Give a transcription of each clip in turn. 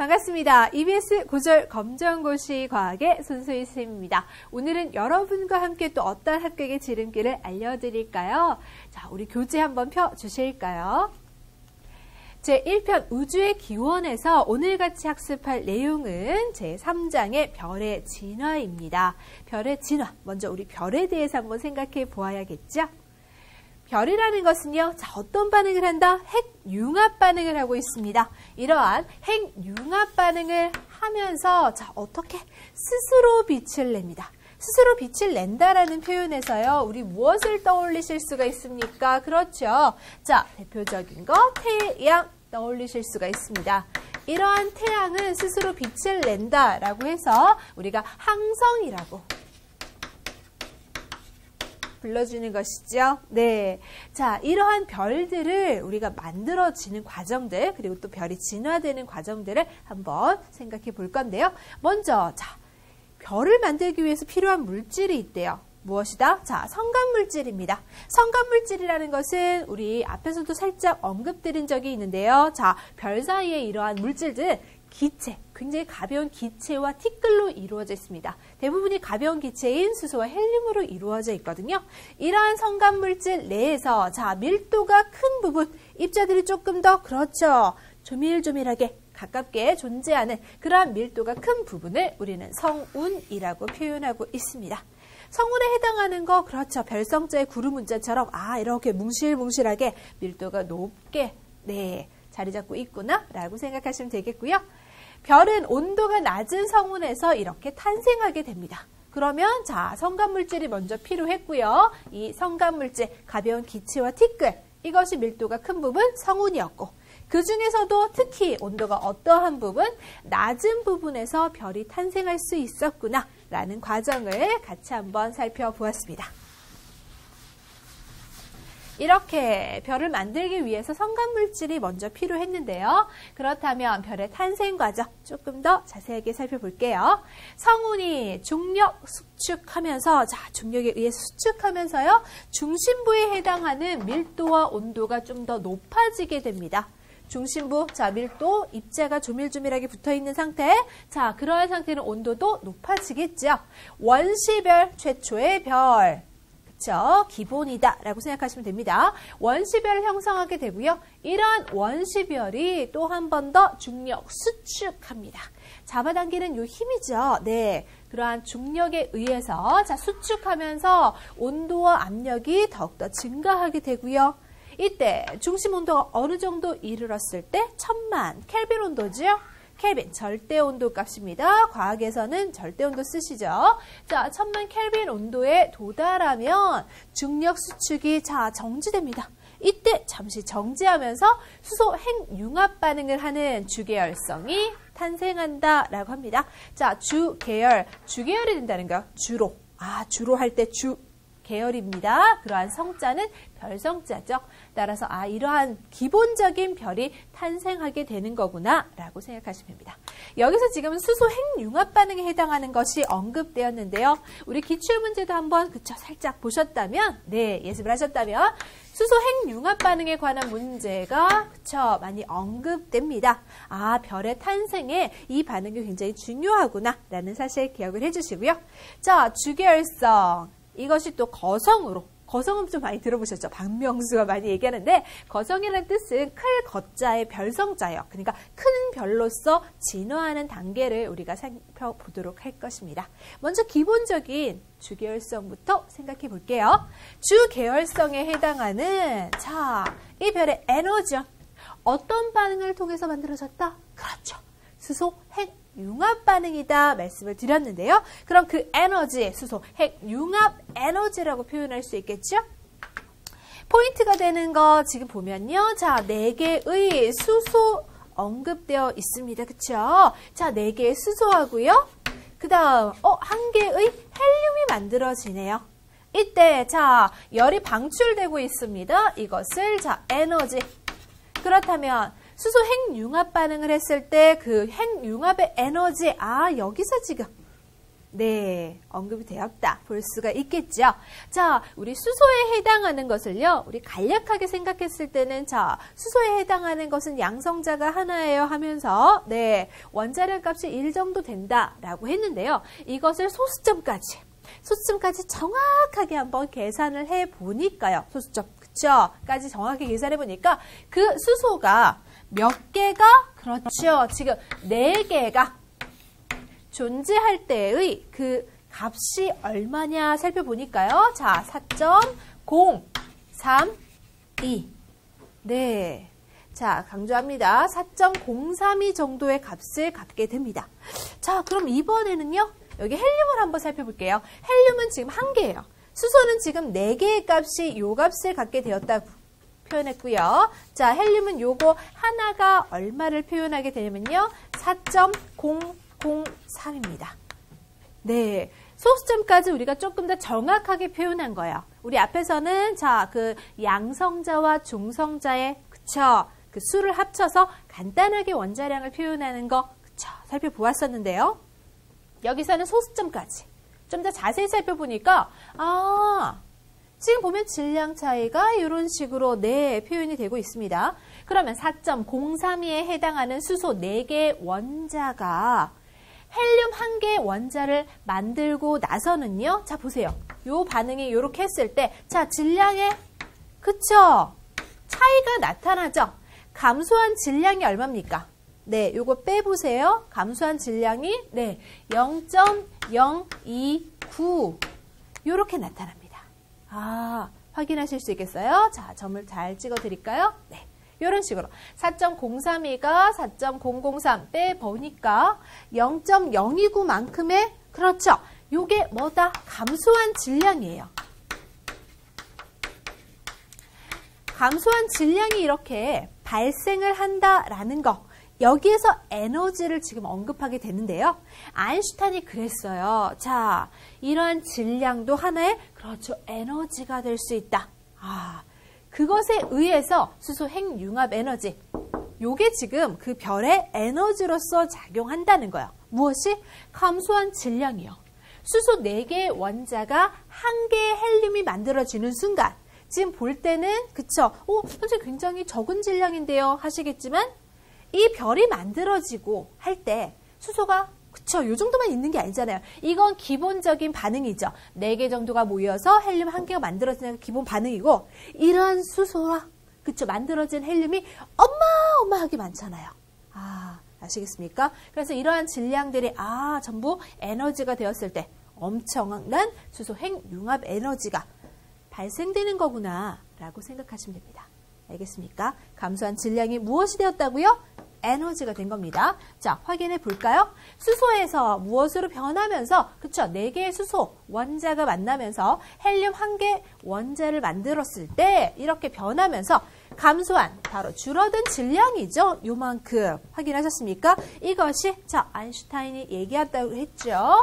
반갑습니다. EBS 고졸 검정고시 과학의 손소희 선생님입니다. 오늘은 여러분과 함께 또 어떤 합격의 지름길을 알려드릴까요? 자, 우리 교재 한번 펴주실까요? 제1편 우주의 기원에서 오늘 같이 학습할 내용은 제3장의 별의 진화입니다. 별의 진화, 먼저 우리 별에 대해서 한번 생각해 보아야겠죠? 별이라는 것은요, 자, 어떤 반응을 한다? 핵융합 반응을 하고 있습니다. 이러한 핵융합 반응을 하면서, 자, 어떻게? 스스로 빛을 냅니다. 스스로 빛을 낸다라는 표현에서요, 우리 무엇을 떠올리실 수가 있습니까? 그렇죠. 자, 대표적인 거, 태양 떠올리실 수가 있습니다. 이러한 태양은 스스로 빛을 낸다라고 해서 우리가 항성이라고 불러주는 것이죠. 네. 자, 이러한 별들을 우리가 만들어지는 과정들, 그리고 또 별이 진화되는 과정들을 한번 생각해 볼 건데요. 먼저, 자, 별을 만들기 위해서 필요한 물질이 있대요. 무엇이다? 자, 성간물질입니다. 성간물질이라는 것은 우리 앞에서도 살짝 언급드린 적이 있는데요. 자, 별 사이에 이러한 물질들, 기체, 굉장히 가벼운 기체와 티끌로 이루어져 있습니다. 대부분이 가벼운 기체인 수소와 헬륨으로 이루어져 있거든요. 이러한 성간물질 내에서 자, 밀도가 큰 부분, 입자들이 조금 더 그렇죠. 조밀조밀하게 가깝게 존재하는 그러한 밀도가 큰 부분을 우리는 성운이라고 표현하고 있습니다. 성운에 해당하는 거 그렇죠. 별성자의 구름 문자처럼 이렇게 뭉실뭉실하게 밀도가 높게 자리 잡고 있구나 라고 생각하시면 되겠고요. 별은 온도가 낮은 성운에서 이렇게 탄생하게 됩니다. 그러면 자, 성간물질이 먼저 필요했고요. 이 성간물질, 가벼운 기체와 티끌, 이것이 밀도가 큰 부분 성운이었고, 그 중에서도 특히 온도가 어떠한 부분, 낮은 부분에서 별이 탄생할 수 있었구나 라는 과정을 같이 한번 살펴보았습니다. 이렇게 별을 만들기 위해서 성간물질이 먼저 필요했는데요. 그렇다면 별의 탄생 과정 조금 더 자세하게 살펴볼게요. 성운이 중력 수축하면서, 자, 중력에 의해서 수축하면서요, 중심부에 해당하는 밀도와 온도가 좀 더 높아지게 됩니다. 중심부, 자, 밀도, 입자가 조밀조밀하게 붙어있는 상태. 자, 그러한 상태는 온도도 높아지겠죠. 원시별, 최초의 별. 그쵸? 기본이다 라고 생각하시면 됩니다. 원시별을 형성하게 되고요. 이러한 원시별이 또 한 번 더 중력 수축합니다. 잡아당기는 요 힘이죠. 네. 그러한 중력에 의해서 자, 수축하면서 온도와 압력이 더욱더 증가하게 되고요. 이때 중심 온도가 어느 정도 이르렀을 때 1000만 켈빈 온도죠. 켈빈, 절대 온도 값입니다. 과학에서는 절대 온도 쓰시죠. 자, 1000만 켈빈 온도에 도달하면 중력 수축이 자, 정지됩니다. 이때 잠시 정지하면서 수소 핵융합 반응을 하는 주계열성이 탄생한다라고 합니다. 자, 주계열이 된다는 거요. 주로. 주로 할 때 주. 계열입니다. 그러한 성자는 별성자죠. 따라서 이러한 기본적인 별이 탄생하게 되는 거구나 라고 생각하시면 됩니다. 여기서 지금 수소 핵융합 반응에 해당하는 것이 언급되었는데요. 우리 기출문제도 한번 살짝 보셨다면, 예습을 하셨다면 수소 핵융합 반응에 관한 문제가 많이 언급됩니다. 별의 탄생에 이 반응이 굉장히 중요하구나 라는 사실 기억을 해주시고요. 자, 주계열성. 이것이 또 거성은 좀 많이 들어보셨죠? 박명수가 많이 얘기하는데, 거성이라는 뜻은 클 거자의 별성자예요. 그러니까 큰 별로서 진화하는 단계를 우리가 살펴보도록 할 것입니다. 먼저 기본적인 주계열성부터 생각해 볼게요. 주계열성에 해당하는, 자, 이 별의 에너지요. 어떤 반응을 통해서 만들어졌다? 그렇죠. 수소 핵융합 반응이다 말씀을 드렸는데요. 그럼 그 에너지, 수소 핵융합 에너지라고 표현할 수 있겠죠? 포인트가 되는 거 지금 보면요. 자, 4개의 수소 언급되어 있습니다. 그쵸? 자, 4개의 수소하고요. 그 다음, 1개의 헬륨이 만들어지네요. 이때, 자, 열이 방출되고 있습니다. 이것을, 자, 에너지. 그렇다면, 수소 핵융합 반응을 했을 때 그 핵융합의 에너지, 여기서 지금 네, 언급이 되었다. 볼 수가 있겠죠. 자, 우리 수소에 해당하는 것을요, 우리 간략하게 생각했을 때는, 자, 수소에 해당하는 것은 양성자가 하나예요 하면서, 네, 원자량 값이 1 정도 된다라고 했는데요. 이것을 소수점까지 정확하게 한번 계산을 해 보니까요. 소수점, 그쵸? 까지 정확히 계산해 보니까 그 수소가 몇 개가, 그렇죠. 지금 4개가 존재할 때의 그 값이 얼마냐 살펴보니까요. 자, 4.032. 네. 자, 강조합니다. 4.032 정도의 값을 갖게 됩니다. 자, 그럼 이번에는요. 여기 헬륨을 한번 살펴볼게요. 헬륨은 지금 1개예요. 수소는 지금 4개의 값이 요 값을 갖게 되었다고 표현했고요. 자, 헬륨은 요거 하나가 얼마를 표현하게 되냐면요. 4.003입니다. 네. 소수점까지 우리가 조금 더 정확하게 표현한 거예요. 우리 앞에서는 자, 그 양성자와 중성자의 그쵸? 그 수를 합쳐서 간단하게 원자량을 표현하는 거 그쵸? 살펴보았었는데요. 여기서는 소수점까지 좀 더 자세히 살펴보니까 지금 보면 질량 차이가 이런 식으로 네, 표현이 되고 있습니다. 그러면 4.032에 해당하는 수소 4개의 원자가 헬륨 1개의 원자를 만들고 나서는요. 자, 보세요. 요 반응이 이렇게 했을 때, 자, 질량에, 그쵸? 차이가 나타나죠? 감소한 질량이 얼마입니까? 네, 요거 빼보세요. 감소한 질량이, 네, 0.029. 요렇게 나타납니다. 확인하실 수 있겠어요? 자, 점을 잘 찍어 드릴까요? 네. 이런 식으로 4.032가 4.003 빼보니까 0.029만큼의 그렇죠. 요게 뭐다? 감소한 질량이에요. 감소한 질량이 이렇게 발생을 한다라는 거. 여기에서 에너지를 지금 언급하게 되는데요. 아인슈타인이 그랬어요. 자, 이러한 질량도 하나의 그렇죠. 에너지가 될 수 있다. 그것에 의해서 수소 핵융합 에너지, 요게 지금 그 별의 에너지로서 작용한다는 거예요. 무엇이? 감소한 질량이요. 수소 4개의 원자가 1개의 헬륨이 만들어지는 순간, 지금 볼 때는 그쵸? 선생님 굉장히 적은 질량인데요 하시겠지만 이 별이 만들어지고 할 때 수소가 그쵸? 요 정도만 있는 게 아니잖아요. 이건 기본적인 반응이죠. 4개 정도가 모여서 헬륨 1개가 만들어지는 기본 반응이고, 이러한 수소와 그쵸? 만들어진 헬륨이 어마어마하게 많잖아요. 아시겠습니까? 그래서 이러한 질량들이 전부 에너지가 되었을 때 엄청난 수소 핵융합 에너지가 발생되는 거구나 라고 생각하시면 됩니다. 알겠습니까? 감소한 질량이 무엇이 되었다고요? 에너지가 된 겁니다. 자, 확인해 볼까요? 수소에서 무엇으로 변하면서, 그쵸? 4개의 수소 원자가 만나면서 헬륨 1개 원자를 만들었을 때 이렇게 변하면서 감소한, 바로 줄어든 질량이죠. 요만큼. 확인하셨습니까? 이것이, 자, 아인슈타인이 얘기했다고 했죠.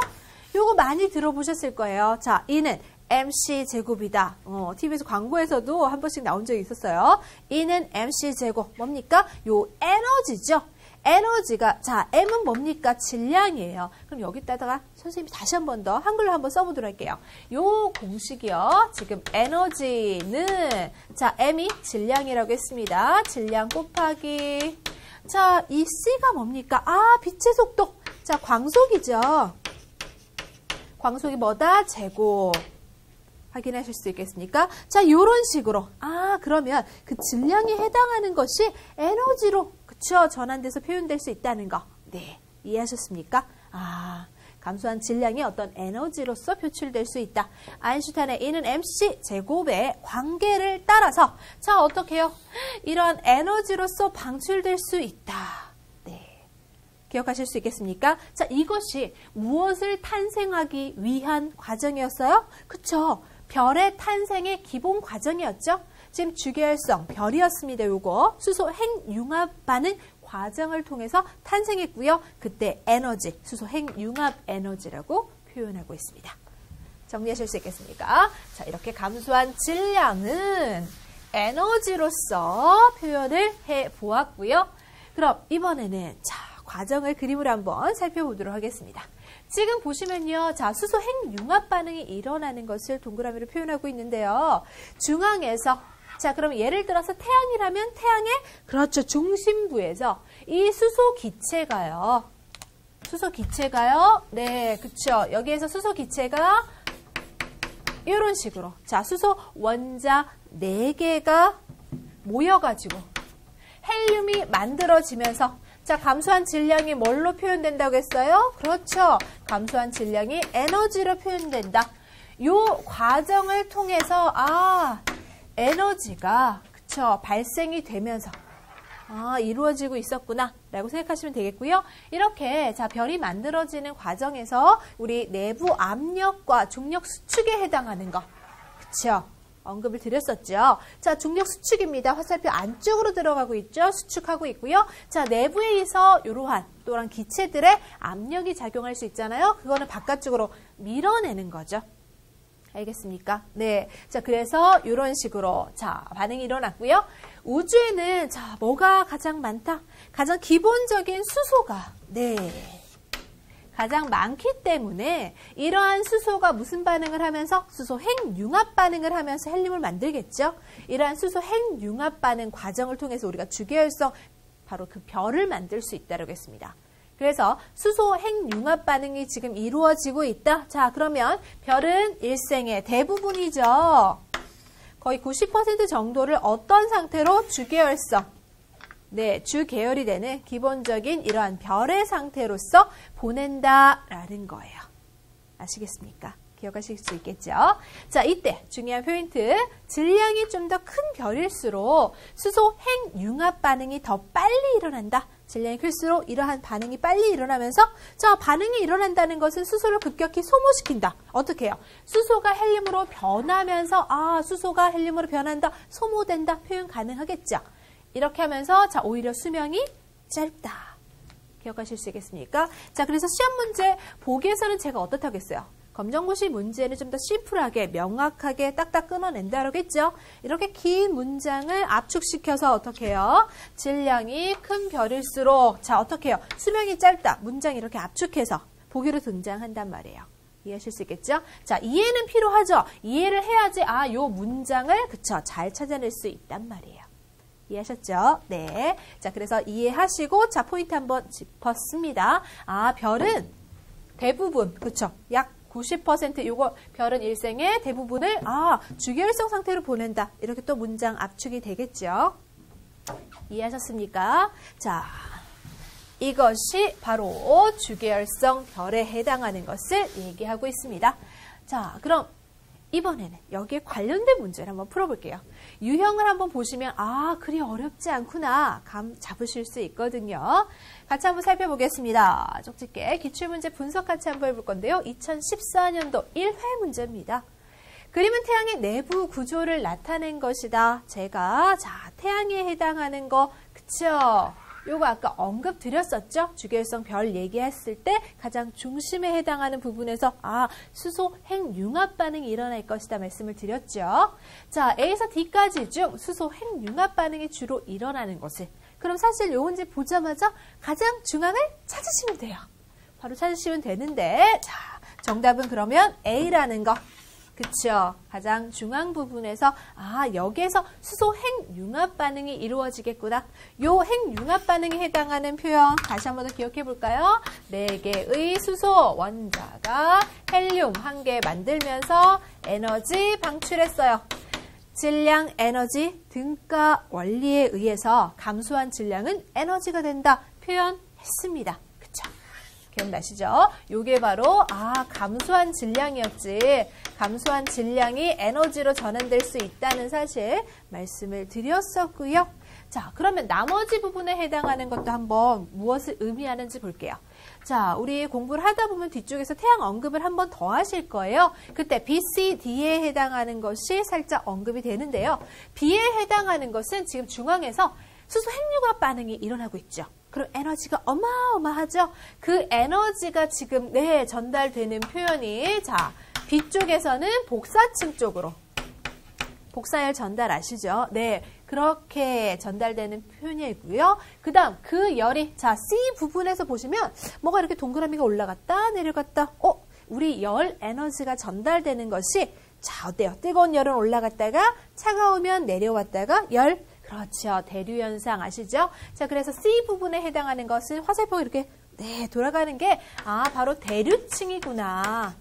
요거 많이 들어보셨을 거예요. 자, 이는 mc제곱이다. TV에서 광고에서도 한 번씩 나온 적이 있었어요. 이는 mc제곱. 뭡니까? 요 에너지죠. 에너지가, 자, m은 뭡니까? 질량이에요. 그럼 여기다가 선생님이 다시 한 번 더 한글로 한번 써보도록 할게요. 요 공식이요. 지금 에너지는, 자, m이 질량이라고 했습니다. 질량 곱하기. 자, 이 c가 뭡니까? 빛의 속도. 자, 광속이죠. 광속이 뭐다? 제곱. 확인하실 수 있겠습니까? 자, 요런 식으로. 그러면 그 질량에 해당하는 것이 에너지로, 그쵸? 전환돼서 표현될 수 있다는 거. 네. 이해하셨습니까? 감소한 질량이 어떤 에너지로서 표출될 수 있다. 아인슈타인의 E는 mc 제곱의 관계를 따라서, 자, 어떻게 해요? 이런 에너지로서 방출될 수 있다. 기억하실 수 있겠습니까? 자, 이것이 무엇을 탄생하기 위한 과정이었어요? 그쵸? 별의 탄생의 기본 과정이었죠? 지금 주계열성 별이었습니다. 요거 수소 핵융합 반응 과정을 통해서 탄생했고요. 그때 에너지, 수소 핵융합 에너지라고 표현하고 있습니다. 정리하실 수 있겠습니까? 자, 이렇게 감소한 질량은 에너지로서 표현을 해보았고요. 그럼 이번에는 자, 과정을 그림으로 한번 살펴보도록 하겠습니다. 지금 보시면요. 자, 수소 핵융합 반응이 일어나는 것을 동그라미로 표현하고 있는데요. 중앙에서 자, 그럼 예를 들어서 태양이라면 태양의 그렇죠. 중심부에서 이 수소 기체가요. 네, 그쵸. 여기에서 수소 기체가 이런 식으로 자, 수소 원자 4개가 모여가지고 헬륨이 만들어지면서 자, 감소한 질량이 뭘로 표현된다고 했어요? 그렇죠. 감소한 질량이 에너지로 표현된다. 요 과정을 통해서 에너지가 그쵸 발생이 되면서 이루어지고 있었구나 라고 생각하시면 되겠고요. 이렇게 자 별이 만들어지는 과정에서 우리 내부 압력과 중력 수축에 해당하는 거 그쵸 언급을 드렸었죠. 자, 중력 수축입니다. 화살표 안쪽으로 들어가고 있죠. 수축하고 있고요. 자, 내부에서 이러한 또한 기체들의 압력이 작용할 수 있잖아요. 그거는 바깥쪽으로 밀어내는 거죠. 알겠습니까? 네. 자, 그래서 이런 식으로 자, 반응이 일어났고요. 우주에는 자, 뭐가 가장 많다? 가장 기본적인 수소가 가장 많기 때문에 이러한 수소가 무슨 반응을 하면서 수소 핵융합 반응을 하면서 헬륨을 만들겠죠. 이러한 수소 핵융합 반응 과정을 통해서 우리가 주계열성 바로 그 별을 만들 수 있다고 했습니다. 그래서 수소 핵융합 반응이 지금 이루어지고 있다. 자, 그러면 별은 일생의 대부분이죠. 거의 90% 정도를 어떤 상태로 주계열성 주계열이 되는 기본적인 이러한 별의 상태로서 보낸다라는 거예요. 아시겠습니까? 기억하실 수 있겠죠? 자, 이때 중요한 포인트. 질량이 좀 더 큰 별일수록 수소 핵융합 반응이 더 빨리 일어난다. 질량이 클수록 이러한 반응이 빨리 일어나면서 자, 반응이 일어난다는 것은 수소를 급격히 소모시킨다. 어떻게 해요? 수소가 헬륨으로 변하면서 수소가 헬륨으로 변한다. 소모된다. 표현 가능하겠죠? 이렇게 하면서 자, 오히려 수명이 짧다. 기억하실 수 있겠습니까? 자, 그래서 시험 문제 보기에서는 제가 어떻다고 했어요? 검정고시 문제는 좀 더 심플하게 명확하게 딱딱 끊어낸다라고 했죠. 이렇게 긴 문장을 압축시켜서 어떻게 해요? 질량이 큰 별일수록 자, 어떻게 해요? 수명이 짧다. 문장 이렇게 압축해서 보기로 등장한단 말이에요. 이해하실 수 있겠죠? 자, 이해는 필요하죠. 이해를 해야지 요 문장을 그쵸 잘 찾아낼 수 있단 말이에요. 이해하셨죠? 네. 자, 그래서 이해하시고 자, 포인트 한번 짚었습니다. 별은 대부분 그쵸? 약 90% 요거 별은 일생의 대부분을 주계열성 상태로 보낸다. 이렇게 또 문장 압축이 되겠죠. 이해하셨습니까? 자, 이것이 바로 주계열성 별에 해당하는 것을 얘기하고 있습니다. 자, 그럼 이번에는 여기에 관련된 문제를 한번 풀어볼게요. 유형을 한번 보시면 그리 어렵지 않구나 감 잡으실 수 있거든요. 같이 한번 살펴보겠습니다. 쪽집게 기출문제 분석 같이 한번 해볼 건데요. 2014년도 1회 문제입니다. 그림은 태양의 내부 구조를 나타낸 것이다. 제가 자 태양에 해당하는 거 그쵸? 요거 아까 언급 드렸었죠? 주계열성 별 얘기했을 때 가장 중심에 해당하는 부분에서 수소 핵융합 반응이 일어날 것이다 말씀을 드렸죠. 자, A에서 D까지 중 수소 핵융합 반응이 주로 일어나는 것을 그럼 사실 요 문제 보자마자 가장 중앙을 찾으시면 돼요. 바로 찾으시면 되는데 자, 정답은 그러면 A라는 거. 그쵸? 가장 중앙 부분에서 여기에서 수소 핵융합 반응이 이루어지겠구나. 요 핵융합 반응에 해당하는 표현 다시 한번 더 기억해 볼까요? 4개의 수소 원자가 헬륨 1개 만들면서 에너지 방출했어요. 질량 에너지 등가 원리에 의해서 감소한 질량은 에너지가 된다. 표현했습니다. 그쵸? 기억나시죠? 요게 바로 감소한 질량이었지. 감소한 질량이 에너지로 전환될 수 있다는 사실 말씀을 드렸었고요. 자, 그러면 나머지 부분에 해당하는 것도 한번 무엇을 의미하는지 볼게요. 자, 우리 공부를 하다 보면 뒤쪽에서 태양 언급을 한번 더 하실 거예요. 그때 B, C, D에 해당하는 것이 살짝 언급이 되는데요. B에 해당하는 것은 지금 중앙에서 수소 핵융합 반응이 일어나고 있죠. 그럼 에너지가 어마어마하죠. 그 에너지가 지금 전달되는 표현이 자, B 쪽에서는 복사층 쪽으로 복사열 전달 아시죠? 네, 그렇게 전달되는 표현이고요. 그 다음 그 열이 자 C 부분에서 보시면 뭐가 이렇게 동그라미가 올라갔다 내려갔다 우리 열 에너지가 전달되는 것이 자 어때요? 뜨거운 열은 올라갔다가 차가우면 내려왔다가 열 그렇죠. 대류 현상 아시죠? 자 그래서 C 부분에 해당하는 것은 화살표가 이렇게 돌아가는 게 바로 대류층이구나.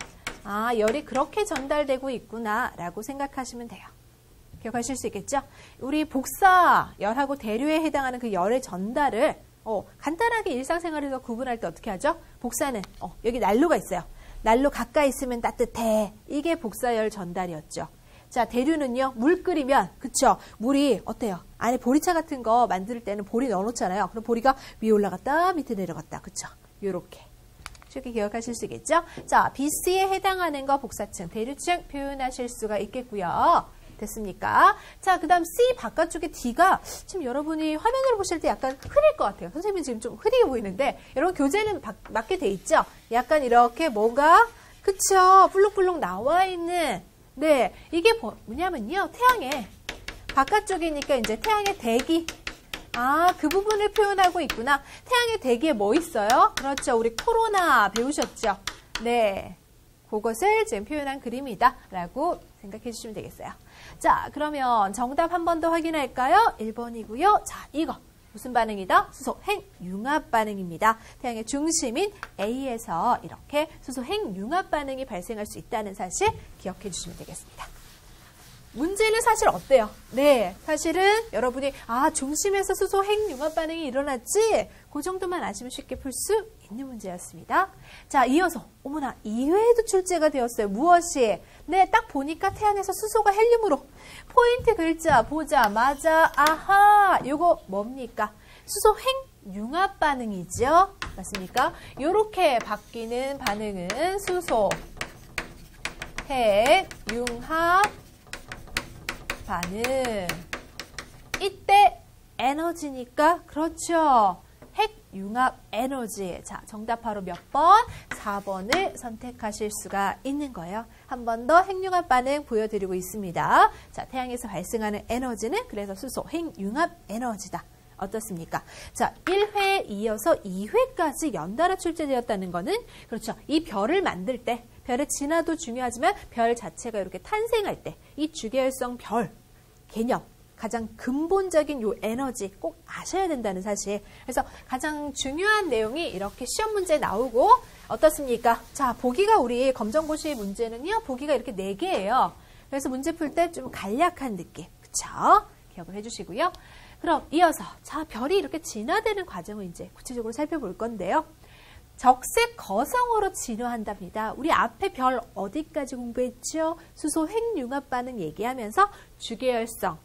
열이 그렇게 전달되고 있구나 라고 생각하시면 돼요. 기억하실 수 있겠죠? 우리 복사 열하고 대류에 해당하는 그 열의 전달을 간단하게 일상생활에서 구분할 때 어떻게 하죠? 복사는 여기 난로가 있어요. 난로 가까이 있으면 따뜻해. 이게 복사열 전달이었죠. 자, 대류는요. 물 끓이면 그쵸? 물이 어때요? 안에 보리차 같은 거 만들 때는 보리 넣어놓잖아요. 그럼 보리가 위에 올라갔다 밑에 내려갔다. 그쵸? 요렇게. 쉽게 기억하실 수 있겠죠? 자, BC에 해당하는 거 복사층, 대류층 표현하실 수가 있겠고요. 됐습니까? 자, 그 다음 C 바깥쪽에 D가 지금 여러분이 화면으로 보실 때 약간 흐릴 것 같아요. 선생님이 지금 좀 흐리게 보이는데 여러분 교재는 맞게 돼 있죠? 약간 이렇게 뭔가 그쵸? 블록블록 나와 있는 네, 이게 뭐냐면요. 태양의 바깥쪽이니까 이제 태양의 대기 그 부분을 표현하고 있구나. 태양의 대기에 뭐 있어요? 그렇죠. 우리 코로나 배우셨죠? 네. 그것을 지금 표현한 그림이다. 라고 생각해 주시면 되겠어요. 자, 그러면 정답 한 번 더 확인할까요? 1번이고요. 자, 이거. 무슨 반응이다? 수소 핵융합 반응입니다. 태양의 중심인 A에서 이렇게 수소 핵융합 반응이 발생할 수 있다는 사실 기억해 주시면 되겠습니다. 문제는 사실 어때요? 네, 사실은 여러분이 중심에서 수소 핵융합 반응이 일어났지? 그 정도만 아시면 쉽게 풀 수 있는 문제였습니다. 자, 이어서 어머나 2회에도 출제가 되었어요. 무엇이? 네, 딱 보니까 태양에서 수소가 헬륨으로 포인트 글자 보자마자 아하, 요거 뭡니까? 수소 핵융합 반응이죠? 맞습니까? 요렇게 바뀌는 반응은 수소 핵융합 반응. 이때 에너지니까 그렇죠. 핵융합 에너지. 자, 정답 바로 몇 번? 4번을 선택하실 수가 있는 거예요. 한 번 더 핵융합 반응 보여드리고 있습니다. 자, 태양에서 발생하는 에너지는 그래서 수소 핵융합 에너지다. 어떻습니까? 자, 1회에 이어서 2회까지 연달아 출제되었다는 거는 그렇죠. 이 별을 만들 때 별의 진화도 중요하지만 별 자체가 이렇게 탄생할 때 이 주계열성 별 개념 가장 근본적인 요 에너지 꼭 아셔야 된다는 사실. 그래서 가장 중요한 내용이 이렇게 시험 문제에 나오고 어떻습니까? 자, 보기가 우리 검정고시 문제는요. 보기가 이렇게 4개예요. 그래서 문제 풀 때 좀 간략한 느낌. 그쵸? 기억을 해주시고요. 그럼 이어서 자, 별이 이렇게 진화되는 과정을 이제 구체적으로 살펴볼 건데요. 적색 거성으로 진화한답니다. 우리 앞에 별 어디까지 공부했죠? 수소 핵융합 반응 얘기하면서 주계열성,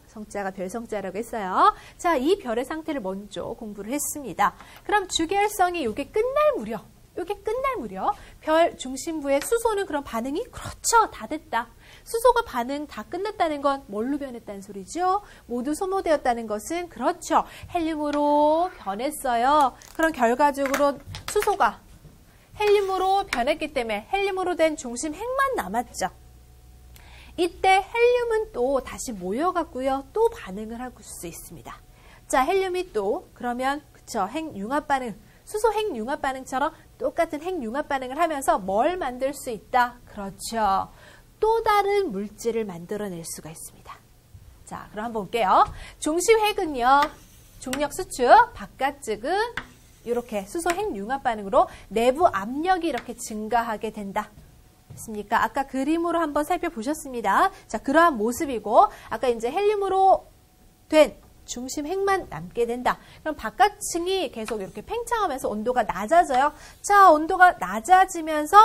성자가 별성자라고 했어요. 자, 이 별의 상태를 먼저 공부를 했습니다. 그럼 주계열성이 요게 끝날 무렵 별 중심부의 수소는 그런 반응이 그렇죠. 다 됐다. 수소가 반응 다 끝났다는 건 뭘로 변했다는 소리죠? 모두 소모되었다는 것은 그렇죠. 헬륨으로 변했어요. 그런 결과적으로 수소가 헬륨으로 변했기 때문에 헬륨으로 된 중심 핵만 남았죠. 이때 헬륨은 또 다시 모여갖고요. 또 반응을 할 수 있습니다. 자, 헬륨이 또 그러면 그쵸. 핵융합 반응, 수소 핵융합 반응처럼 똑같은 핵융합 반응을 하면서 뭘 만들 수 있다? 그렇죠. 또 다른 물질을 만들어낼 수가 있습니다. 자, 그럼 한번 볼게요. 중심핵은요. 중력 수축, 바깥쪽은 이렇게 수소 핵융합 반응으로 내부 압력이 이렇게 증가하게 된다. 됐습니까? 아까 그림으로 한번 살펴보셨습니다. 자, 그러한 모습이고 아까 이제 헬륨으로 된 중심 핵만 남게 된다. 그럼 바깥층이 계속 이렇게 팽창하면서 온도가 낮아져요. 자, 온도가 낮아지면서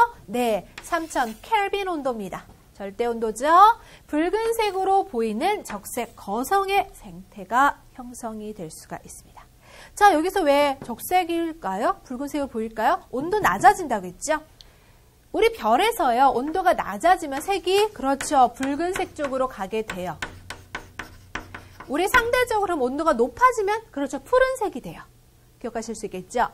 3000 켈빈 온도입니다. 절대 온도죠. 붉은색으로 보이는 적색 거성의 생태가 형성이 될 수가 있습니다. 자, 여기서 왜 적색일까요? 붉은색으로 보일까요? 온도 낮아진다고 했죠? 우리 별에서요. 온도가 낮아지면 색이 그렇죠. 붉은색 쪽으로 가게 돼요. 우리 상대적으로 온도가 높아지면 그렇죠. 푸른색이 돼요. 기억하실 수 있겠죠?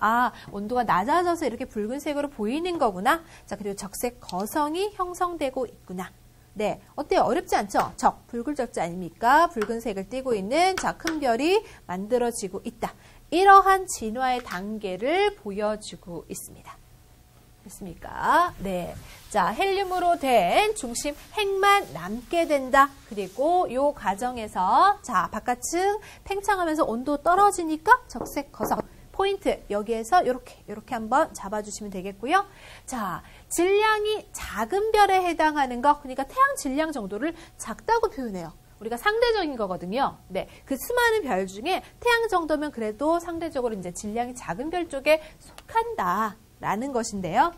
온도가 낮아져서 이렇게 붉은색으로 보이는 거구나. 자, 그리고 적색 거성이 형성되고 있구나. 네, 어때요? 어렵지 않죠? 붉은 적자 아닙니까? 붉은색을 띠고 있는 자, 큰 별이 만들어지고 있다. 이러한 진화의 단계를 보여주고 있습니다. 됐습니까? 네. 자, 헬륨으로 된 중심 핵만 남게 된다. 그리고 요 과정에서 자, 바깥층 팽창하면서 온도 떨어지니까 적색 거성. 포인트 여기에서 이렇게 한번 잡아주시면 되겠고요. 자, 질량이 작은 별에 해당하는 거, 그러니까 태양 질량 정도를 작다고 표현해요. 우리가 상대적인 거거든요. 네, 그 수많은 별 중에 태양 정도면 그래도 상대적으로 이제 질량이 작은 별 쪽에 속한다라는 것인데요.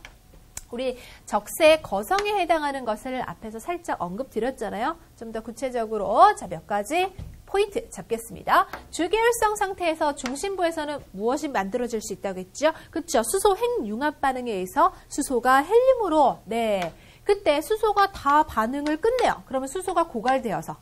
우리 적색 거성에 해당하는 것을 앞에서 살짝 언급드렸잖아요. 좀 더 구체적으로 자, 몇 가지 포인트 잡겠습니다. 주계율성 상태에서 중심부에서는 무엇이 만들어질 수 있다고 했죠? 그렇죠. 수소 핵융합 반응에 의해서 수소가 헬륨으로 네, 그때 수소가 다 반응을 끝내요. 그러면 수소가 고갈되어서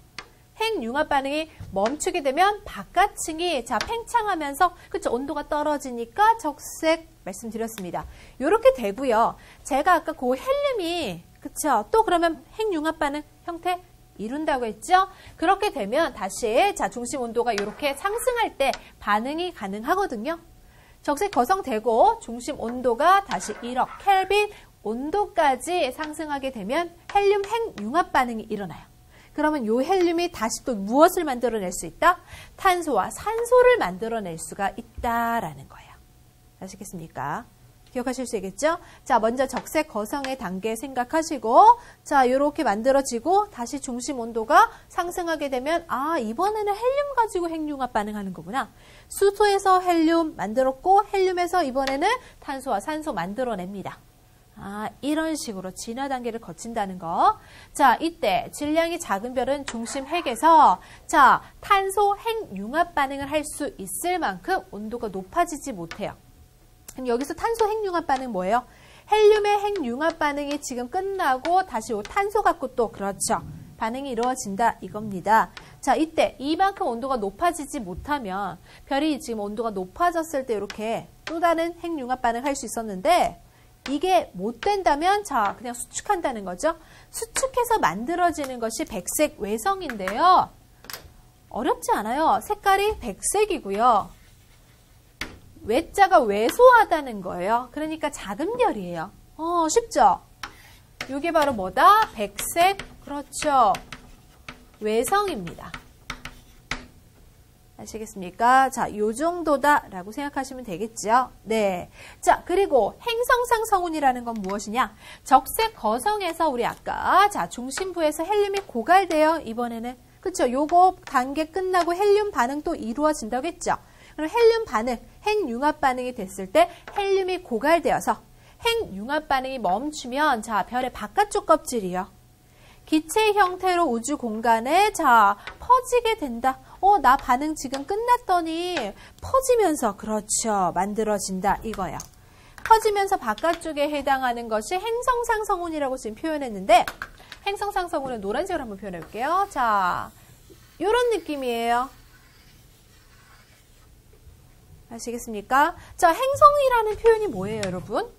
핵융합 반응이 멈추게 되면 바깥층이 자, 팽창하면서 그쵸, 온도가 떨어지니까 적색 말씀드렸습니다. 이렇게 되고요. 제가 아까 그 헬륨이 그쵸, 또 그러면 핵융합 반응 형태 이룬다고 했죠? 그렇게 되면 다시 자, 중심 온도가 이렇게 상승할 때 반응이 가능하거든요. 적색 거성되고 중심 온도가 다시 1억 켈빈 온도까지 상승하게 되면 헬륨 핵융합 반응이 일어나요. 그러면 이 헬륨이 다시 또 무엇을 만들어낼 수 있다? 탄소와 산소를 만들어낼 수가 있다라는 거예요. 아시겠습니까? 기억하실 수 있겠죠? 자, 먼저 적색 거성의 단계 생각하시고 자, 이렇게 만들어지고 다시 중심 온도가 상승하게 되면 아, 이번에는 헬륨 가지고 핵융합 반응하는 거구나. 수소에서 헬륨 만들었고 헬륨에서 이번에는 탄소와 산소 만들어냅니다. 아, 이런 식으로 진화 단계를 거친다는 거. 자, 이때 질량이 작은 별은 중심 핵에서 자, 탄소 핵융합 반응을 할 수 있을 만큼 온도가 높아지지 못해요. 그럼 여기서 탄소 핵융합 반응 뭐예요? 헬륨의 핵융합 반응이 지금 끝나고 다시 탄소 갖고 또 그렇죠. 반응이 이루어진다 이겁니다. 자, 이때 이만큼 온도가 높아지지 못하면 별이 지금 온도가 높아졌을 때 이렇게 또 다른 핵융합 반응 할 수 있었는데 이게 못 된다면 자, 그냥 수축한다는 거죠. 수축해서 만들어지는 것이 백색 외성인데요. 어렵지 않아요. 색깔이 백색이고요. 외자가 왜소하다는 거예요. 그러니까 작은 별이에요. 쉽죠? 이게 바로 뭐다? 백색, 그렇죠. 외성입니다. 아시겠습니까? 자, 요 정도다라고 생각하시면 되겠죠? 네. 자, 그리고 행성상 성운이라는 건 무엇이냐? 적색 거성에서 우리 아까 자, 중심부에서 헬륨이 고갈돼요. 이번에는. 그쵸? 요거 단계 끝나고 헬륨 반응 또 이루어진다고 했죠? 그럼 헬륨 반응, 핵융합 반응이 됐을 때 헬륨이 고갈되어서 핵융합 반응이 멈추면 자, 별의 바깥쪽 껍질이요. 기체 형태로 우주 공간에 자, 퍼지게 된다. 나 반응 지금 끝났더니 퍼지면서 그렇죠. 만들어진다 이거야. 퍼지면서 바깥쪽에 해당하는 것이 행성상 성운이라고 지금 표현했는데 행성상 성운은 노란색으로 한번 표현해 볼게요. 자, 이런 느낌이에요. 아시겠습니까? 자, 행성이라는 표현이 뭐예요, 여러분?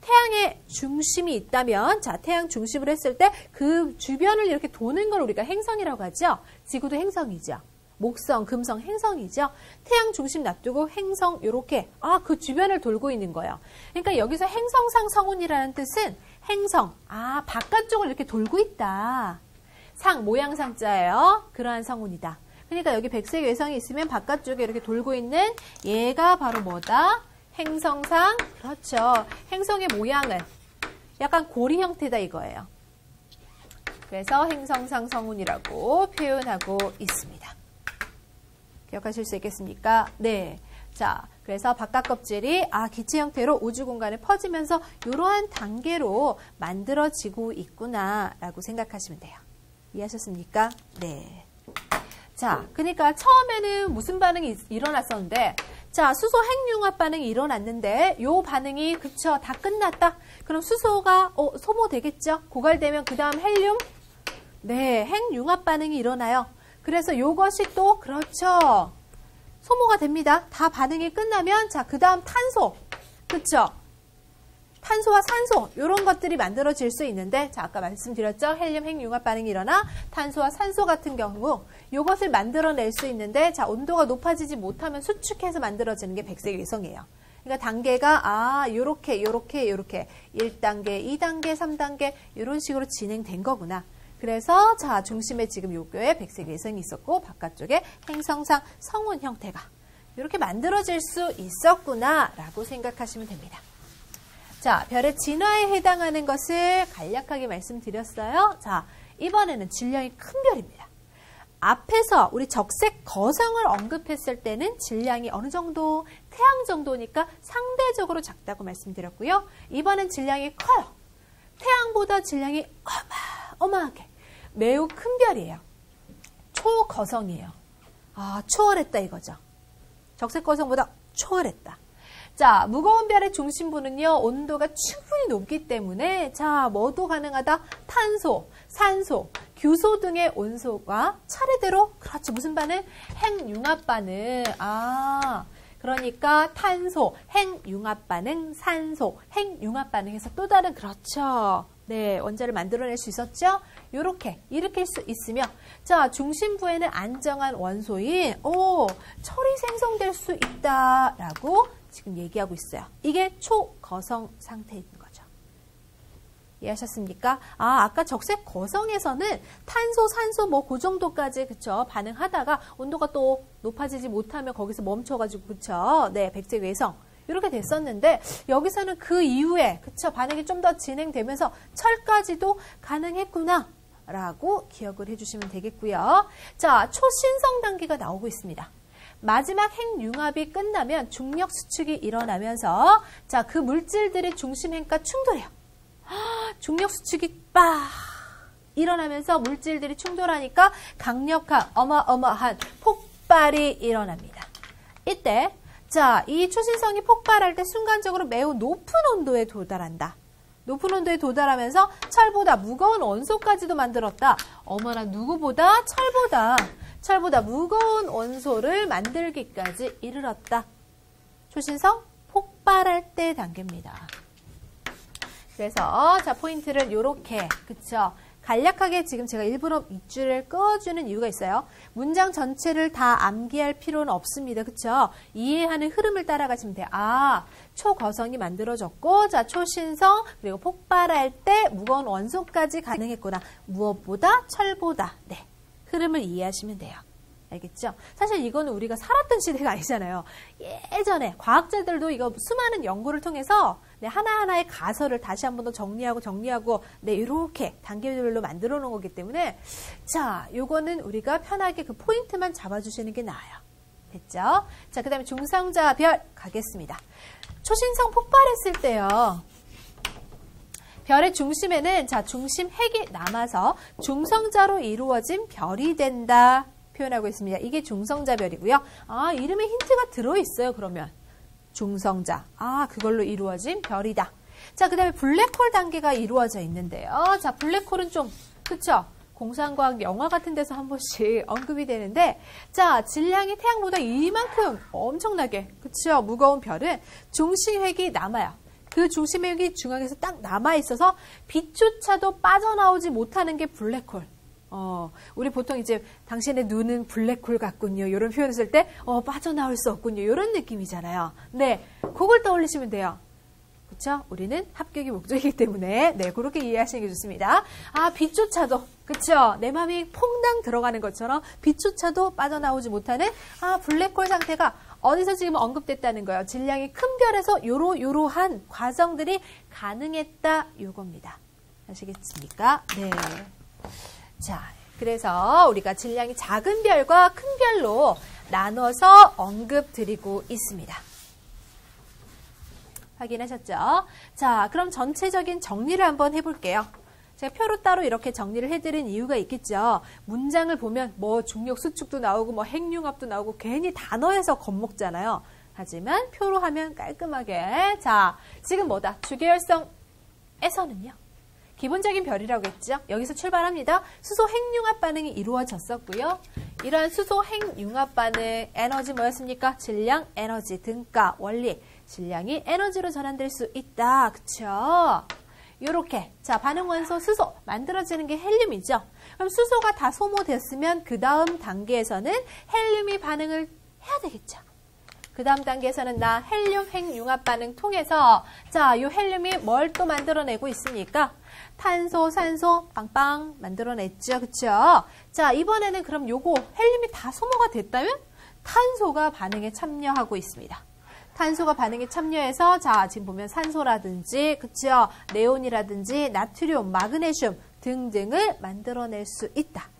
태양의 중심이 있다면, 자, 태양 중심으로 했을 때 그 주변을 이렇게 도는 걸 우리가 행성이라고 하죠. 지구도 행성이죠. 목성, 금성, 행성이죠. 태양 중심 놔두고 행성 이렇게 그 주변을 돌고 있는 거예요. 그러니까 여기서 행성상 성운이라는 뜻은 행성, 바깥쪽을 이렇게 돌고 있다. 상, 모양상자예요. 그러한 성운이다. 그러니까 여기 백색 외성이 있으면 바깥쪽에 이렇게 돌고 있는 얘가 바로 뭐다? 행성상, 그렇죠. 행성의 모양은 약간 고리 형태다 이거예요. 그래서 행성상 성운이라고 표현하고 있습니다. 기억하실 수 있겠습니까? 네. 자, 그래서 바깥 껍질이 기체 형태로 우주 공간에 퍼지면서 이러한 단계로 만들어지고 있구나라고 생각하시면 돼요. 이해하셨습니까? 네. 자, 그러니까 처음에는 무슨 반응이 일어났었는데, 자, 수소 핵융합 반응이 일어났는데, 요 반응이 그쵸, 다 끝났다. 그럼 수소가 소모되겠죠? 고갈되면 그 다음 헬륨, 네, 핵융합 반응이 일어나요. 그래서 이것이 또 그렇죠. 소모가 됩니다. 다 반응이 끝나면 자, 그 다음 탄소. 그쵸? 탄소와 산소 이런 것들이 만들어질 수 있는데 자 아까 말씀드렸죠. 헬륨 핵융합 반응이 일어나 탄소와 산소 같은 경우 이것을 만들어낼 수 있는데 자 온도가 높아지지 못하면 수축해서 만들어지는 게 백색위성이에요. 그러니까 단계가 요렇게 1단계, 2단계, 3단계 이런 식으로 진행된 거구나. 그래서 자 중심에 지금 요교에 백색위성이 있었고 바깥쪽에 행성상 성운 형태가 이렇게 만들어질 수 있었구나 라고 생각하시면 됩니다. 자, 별의 진화에 해당하는 것을 간략하게 말씀드렸어요. 자, 이번에는 질량이 큰 별입니다. 앞에서 우리 적색 거성을 언급했을 때는 질량이 어느 정도, 태양 정도니까 상대적으로 작다고 말씀드렸고요. 이번엔 질량이 커요. 태양보다 질량이 어마어마하게 매우 큰 별이에요. 초거성이에요. 초월했다 이거죠. 적색 거성보다 초월했다. 자, 무거운 별의 중심부는요, 온도가 충분히 높기 때문에, 자, 뭐도 가능하다? 탄소, 산소, 규소 등의 온소가 차례대로, 그렇지, 무슨 반응? 핵융합 반응. 그러니까 탄소, 핵융합 반응, 산소, 핵융합 반응해서 또 다른, 그렇죠. 네, 원자를 만들어낼 수 있었죠? 요렇게 일으킬 수 있으며, 자, 중심부에는 안정한 원소인, 철이 생성될 수 있다라고 지금 얘기하고 있어요. 이게 초거성 상태인 거죠. 이해하셨습니까? 아까 적색 거성에서는 탄소, 산소 뭐 그 정도까지 그쵸 반응하다가 온도가 또 높아지지 못하면 거기서 멈춰가지고 그쵸 네 백색 외성 이렇게 됐었는데 여기서는 그 이후에 그쵸 반응이 좀 더 진행되면서 철까지도 가능했구나 라고 기억을 해주시면 되겠고요. 자 초신성 단계가 나오고 있습니다. 마지막 핵융합이 끝나면 중력 수축이 일어나면서 자, 그 물질들의 중심핵과 충돌해요. 중력 수축이 빡 일어나면서 물질들이 충돌하니까 강력한 어마어마한 폭발이 일어납니다. 이때 자, 이 초신성이 폭발할 때 순간적으로 매우 높은 온도에 도달한다. 높은 온도에 도달하면서 철보다 무거운 원소까지도 만들었다. 어머나 누구보다 철보다 무거운 원소를 만들기까지 이르렀다. 초신성 폭발할 때 단계입니다. 그래서 자 포인트를 요렇게 그쵸 간략하게 지금 제가 일부러 밑줄을 그어주는 이유가 있어요. 문장 전체를 다 암기할 필요는 없습니다. 그쵸? 이해하는 흐름을 따라가시면 돼요. 초거성이 만들어졌고 자 초신성 그리고 폭발할 때 무거운 원소까지 가능했구나. 무엇보다 철보다 네 흐름을 이해하시면 돼요. 알겠죠? 사실 이거는 우리가 살았던 시대가 아니잖아요. 예전에 과학자들도 이거 수많은 연구를 통해서 네, 하나하나의 가설을 다시 한 번 더 정리하고 네, 이렇게 단계별로 만들어 놓은 거기 때문에 자, 요거는 우리가 편하게 그 포인트만 잡아주시는 게 나아요. 됐죠? 자, 그 다음에 중성자별 가겠습니다. 초신성 폭발했을 때요. 별의 중심에는 자, 중심 핵이 남아서 중성자로 이루어진 별이 된다. 표현하고 있습니다. 이게 중성자별이고요. 이름에 힌트가 들어있어요. 그러면 중성자. 그걸로 이루어진 별이다. 자, 그 다음에 블랙홀 단계가 이루어져 있는데요. 자, 블랙홀은 좀 그쵸? 공상과학 영화 같은 데서 한 번씩 언급이 되는데 자, 질량이 태양보다 이만큼 엄청나게 그쵸? 무거운 별은 중심핵이 남아요. 그 중심핵이 중앙에서 딱 남아있어서 빛조차도 빠져나오지 못하는 게 블랙홀. 우리 보통 이제 당신의 눈은 블랙홀 같군요. 이런 표현을 쓸 때 빠져나올 수 없군요. 이런 느낌이잖아요. 네, 그걸 떠올리시면 돼요. 그렇죠? 우리는 합격이 목적이기 때문에 네, 그렇게 이해하시는 게 좋습니다. 빛조차도 그렇죠? 내 마음이 퐁당 들어가는 것처럼 빛조차도 빠져나오지 못하는 블랙홀 상태가 어디서 지금 언급됐다는 거예요. 질량이 큰 별에서 요러한 과정들이 가능했다 요겁니다. 아시겠습니까? 네. 자, 그래서 우리가 질량이 작은 별과 큰 별로 나눠서 언급드리고 있습니다. 확인하셨죠? 자, 그럼 전체적인 정리를 한번 해볼게요. 제가 표로 따로 이렇게 정리를 해드린 이유가 있겠죠. 문장을 보면 뭐 중력 수축도 나오고 뭐 핵융합도 나오고 괜히 단어에서 겁먹잖아요. 하지만 표로 하면 깔끔하게 자, 지금 뭐다? 주계열성에서는요. 기본적인 별이라고 했죠. 여기서 출발합니다. 수소 핵융합 반응이 이루어졌었고요. 이러한 수소 핵융합 반응 에너지 뭐였습니까? 질량, 에너지, 등가, 원리. 질량이 에너지로 전환될 수 있다. 그쵸? 요렇게. 자, 반응 원소 수소 만들어지는 게 헬륨이죠. 그럼 수소가 다 소모됐으면 그 다음 단계에서는 헬륨이 반응을 해야 되겠죠. 그 다음 단계에서는 나 헬륨 핵융합 반응 통해서 자, 요 헬륨이 뭘 또 만들어내고 있습니까? 탄소, 산소 빵빵 만들어냈죠. 그쵸? 자, 이번에는 그럼 요거 헬륨이 다 소모가 됐다면 탄소가 반응에 참여하고 있습니다. 탄소가 반응에 참여해서 자, 지금 보면 산소라든지 그쵸? 네온이라든지 나트륨, 마그네슘 등등을 만들어낼 수 있다.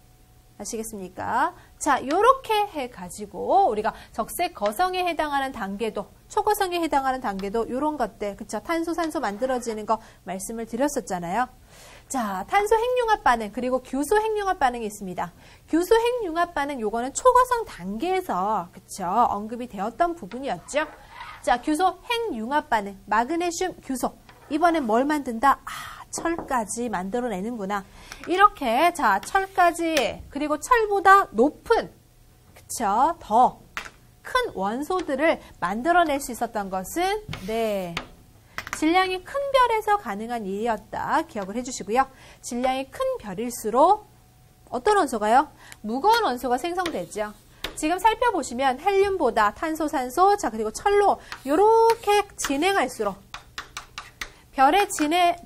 아시겠습니까? 자, 요렇게 해가지고 우리가 적색 거성에 해당하는 단계도, 초거성에 해당하는 단계도 요런 것들, 그쵸? 탄소, 산소 만들어지는 거 말씀을 드렸었잖아요. 자, 탄소 핵융합 반응, 그리고 규소 핵융합 반응이 있습니다. 규소 핵융합 반응, 요거는 초거성 단계에서, 그쵸? 언급이 되었던 부분이었죠. 자, 규소 핵융합 반응, 마그네슘, 규소. 이번엔 뭘 만든다? 철까지 만들어내는구나. 이렇게 자, 철까지 그리고 철보다 높은 그쵸? 더 큰 원소들을 만들어낼 수 있었던 것은 네, 질량이 큰 별에서 가능한 일이었다. 기억을 해주시고요. 질량이 큰 별일수록 어떤 원소가요? 무거운 원소가 생성되죠. 지금 살펴보시면 헬륨보다 탄소, 산소, 자 그리고 철로 이렇게 진행할수록 별의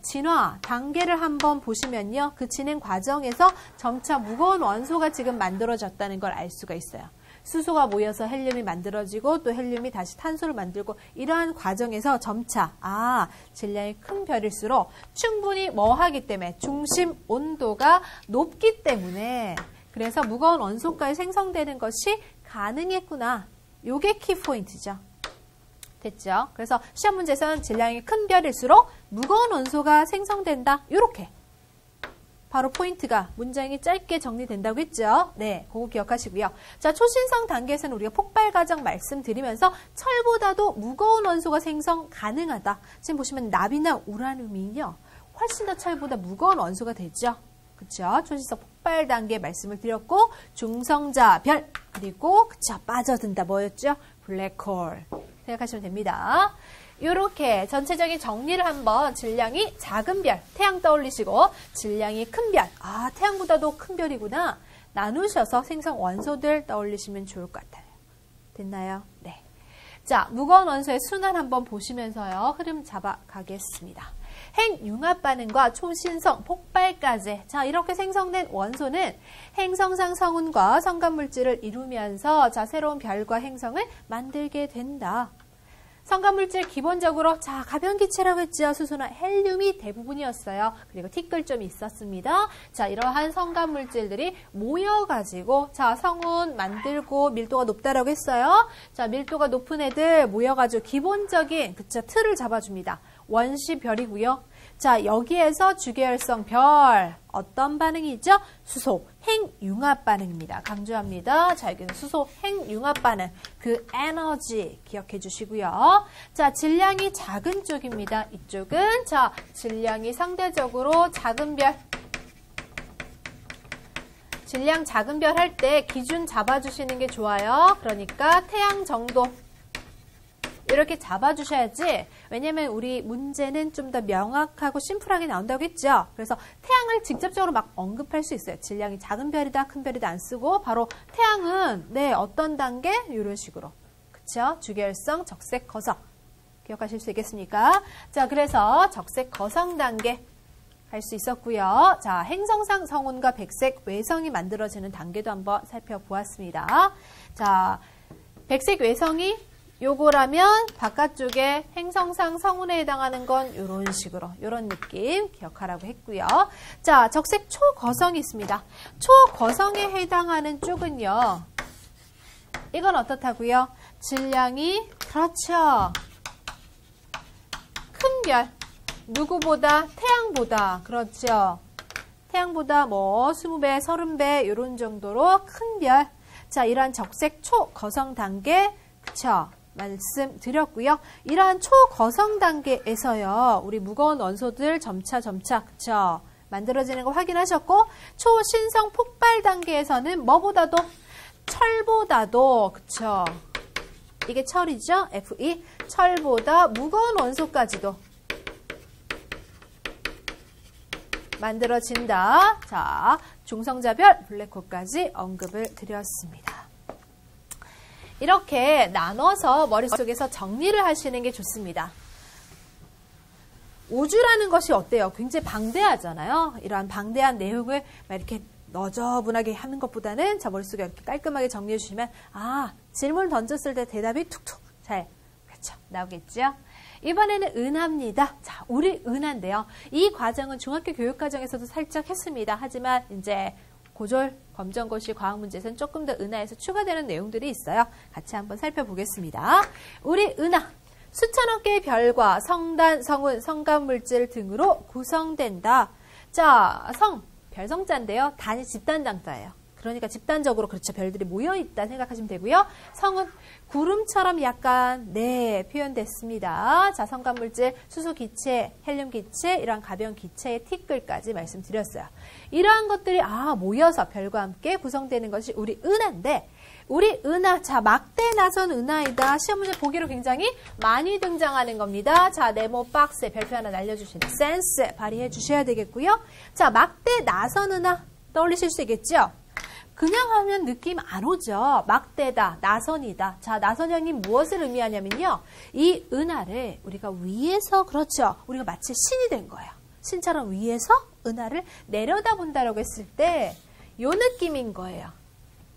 진화 단계를 한번 보시면요. 그 진행 과정에서 점차 무거운 원소가 지금 만들어졌다는 걸 알 수가 있어요. 수소가 모여서 헬륨이 만들어지고 또 헬륨이 다시 탄소를 만들고 이러한 과정에서 점차 질량이 큰 별일수록 충분히 뭐 하기 때문에 중심 온도가 높기 때문에 그래서 무거운 원소까지 생성되는 것이 가능했구나. 요게 키포인트죠. 됐죠? 그래서 시험 문제에서는 질량이 큰 별일수록 무거운 원소가 생성된다. 요렇게 바로 포인트가 문장이 짧게 정리된다고 했죠. 네, 그거 기억하시고요. 자, 초신성 단계에서는 우리가 폭발 과정 말씀드리면서 철보다도 무거운 원소가 생성 가능하다. 지금 보시면 납이나 우라늄이요. 훨씬 더 철보다 무거운 원소가 되죠. 그쵸? 초신성 폭발 단계 말씀을 드렸고 중성자 별 그리고 그쵸 빠져든다 뭐였죠? 블랙홀 생각하시면 됩니다. 이렇게 전체적인 정리를 한번 질량이 작은 별, 태양 떠올리시고 질량이 큰 별, 태양보다도 큰 별이구나 나누셔서 생성 원소들 떠올리시면 좋을 것 같아요. 됐나요? 네. 자, 무거운 원소의 순환 한번 보시면서요. 흐름 잡아가겠습니다. 핵융합 반응과 초신성 폭발까지 자 이렇게 생성된 원소는 행성상 성운과 성간물질을 이루면서 자 새로운 별과 행성을 만들게 된다. 성간물질 기본적으로 자 가변기체라고 했죠. 수소나 헬륨이 대부분이었어요. 그리고 티끌 좀 있었습니다. 자 이러한 성간물질들이 모여가지고 자 성운 만들고 밀도가 높다라고 했어요. 자 밀도가 높은 애들 모여가지고 기본적인 그쵸 틀을 잡아줍니다. 원시별이고요. 자 여기에서 주계열성 별 어떤 반응이죠? 수소 핵융합 반응입니다. 강조합니다. 자 여기는 수소 핵융합 반응 그 에너지 기억해 주시고요. 자 질량이 작은 쪽입니다. 이쪽은 자 질량이 상대적으로 작은 별 질량 작은 별 할 때 기준 잡아주시는 게 좋아요. 그러니까 태양 정도 이렇게 잡아주셔야지. 왜냐면 우리 문제는 좀 더 명확하고 심플하게 나온다고 했죠. 그래서 태양을 직접적으로 막 언급할 수 있어요. 질량이 작은 별이다, 큰 별이다 안 쓰고 바로 태양은 네 어떤 단계? 이런 식으로. 그쵸? 주계열성, 적색, 거성. 기억하실 수 있겠습니까? 자, 그래서 적색, 거성 단계 할 수 있었고요. 자, 행성상 성운과 백색, 외성이 만들어지는 단계도 한번 살펴보았습니다. 자, 백색 외성이 요거라면 바깥쪽에 행성상 성운에 해당하는 건 이런 식으로 이런 느낌 기억하라고 했고요. 자, 적색 초거성이 있습니다. 초거성에 해당하는 쪽은요. 이건 어떻다고요? 질량이 그렇죠. 큰 별. 누구보다? 태양보다. 그렇죠. 태양보다 뭐 20배, 30배 이런 정도로 큰 별. 자, 이러한 적색 초거성 단계 그쵸? 말씀드렸고요. 이러한 초거성 단계에서요. 우리 무거운 원소들 점차 그쵸? 만들어지는 거 확인하셨고 초신성 폭발 단계에서는 뭐보다도 철보다도 그쵸? 이게 철이죠? Fe 철보다 무거운 원소까지도 만들어진다. 자, 중성자별 블랙홀까지 언급을 드렸습니다. 이렇게 나눠서 머릿속에서 정리를 하시는 게 좋습니다. 우주라는 것이 어때요? 굉장히 방대하잖아요. 이러한 방대한 내용을 막 이렇게 너저분하게 하는 것보다는 자, 머릿속에 이렇게 깔끔하게 정리해 주시면 질문 던졌을 때 대답이 툭툭 잘 그렇죠 나오겠죠? 이번에는 은하입니다. 자, 우리 은하인데요. 이 과정은 중학교 교육과정에서도 살짝 했습니다. 하지만 이제 고졸 검정고시 과학문제에서는 조금 더 은하에서 추가되는 내용들이 있어요. 같이 한번 살펴보겠습니다. 우리 은하, 수천억 개의 별과 성단, 성운, 성간물질 등으로 구성된다. 자, 성, 별성자인데요. 단이 집단장자예요. 그러니까 집단적으로 그렇죠. 별들이 모여있다 생각하시면 되고요. 성은 구름처럼 약간 표현됐습니다. 자, 성간물질, 수소기체, 헬륨기체, 이러한 가벼운 기체의 티끌까지 말씀드렸어요. 이러한 것들이 모여서 별과 함께 구성되는 것이 우리 은하인데 우리 은하, 자, 막대 나선 은하이다. 시험 문제 보기로 굉장히 많이 등장하는 겁니다. 자, 네모 박스에 별표 하나 날려주시는 센스 발휘해 주셔야 되겠고요. 자, 막대 나선 은하 떠올리실 수 있겠죠? 그냥 하면 느낌 안 오죠. 막대다, 나선이다. 자, 나선형이 무엇을 의미하냐면요. 이 은하를 우리가 위에서, 그렇죠. 우리가 마치 신이 된 거예요. 신처럼 위에서 은하를 내려다본다라고 했을 때 이 느낌인 거예요.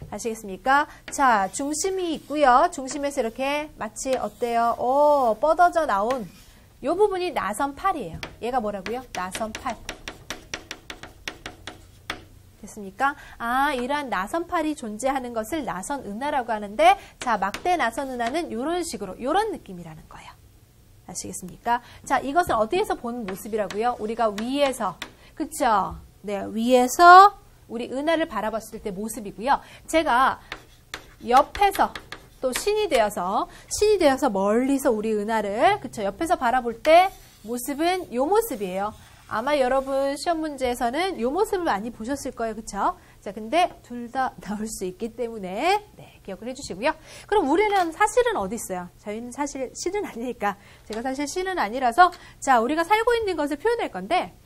아시겠습니까? 자, 중심이 있고요. 중심에서 이렇게 마치 어때요? 뻗어져 나온 이 부분이 나선팔이에요. 얘가 뭐라고요? 나선팔. 됐습니까? 이러한 나선팔이 존재하는 것을 나선은하라고 하는데, 자, 막대 나선은하는 이런 식으로, 이런 느낌이라는 거예요. 아시겠습니까? 자, 이것을 어디에서 본 모습이라고요? 우리가 위에서, 그쵸? 네, 위에서 우리 은하를 바라봤을 때 모습이고요. 제가 옆에서 또 신이 되어서 멀리서 우리 은하를, 그쵸? 옆에서 바라볼 때 모습은 이 모습이에요. 아마 여러분 시험 문제에서는 이 모습을 많이 보셨을 거예요. 그쵸? 자, 근데 둘 다 나올 수 있기 때문에 기억을 해주시고요. 그럼 우리는 사실은 어디 있어요? 저희는 사실 신은 아니니까. 제가 사실 신은 아니라서 자, 우리가 살고 있는 것을 표현할 건데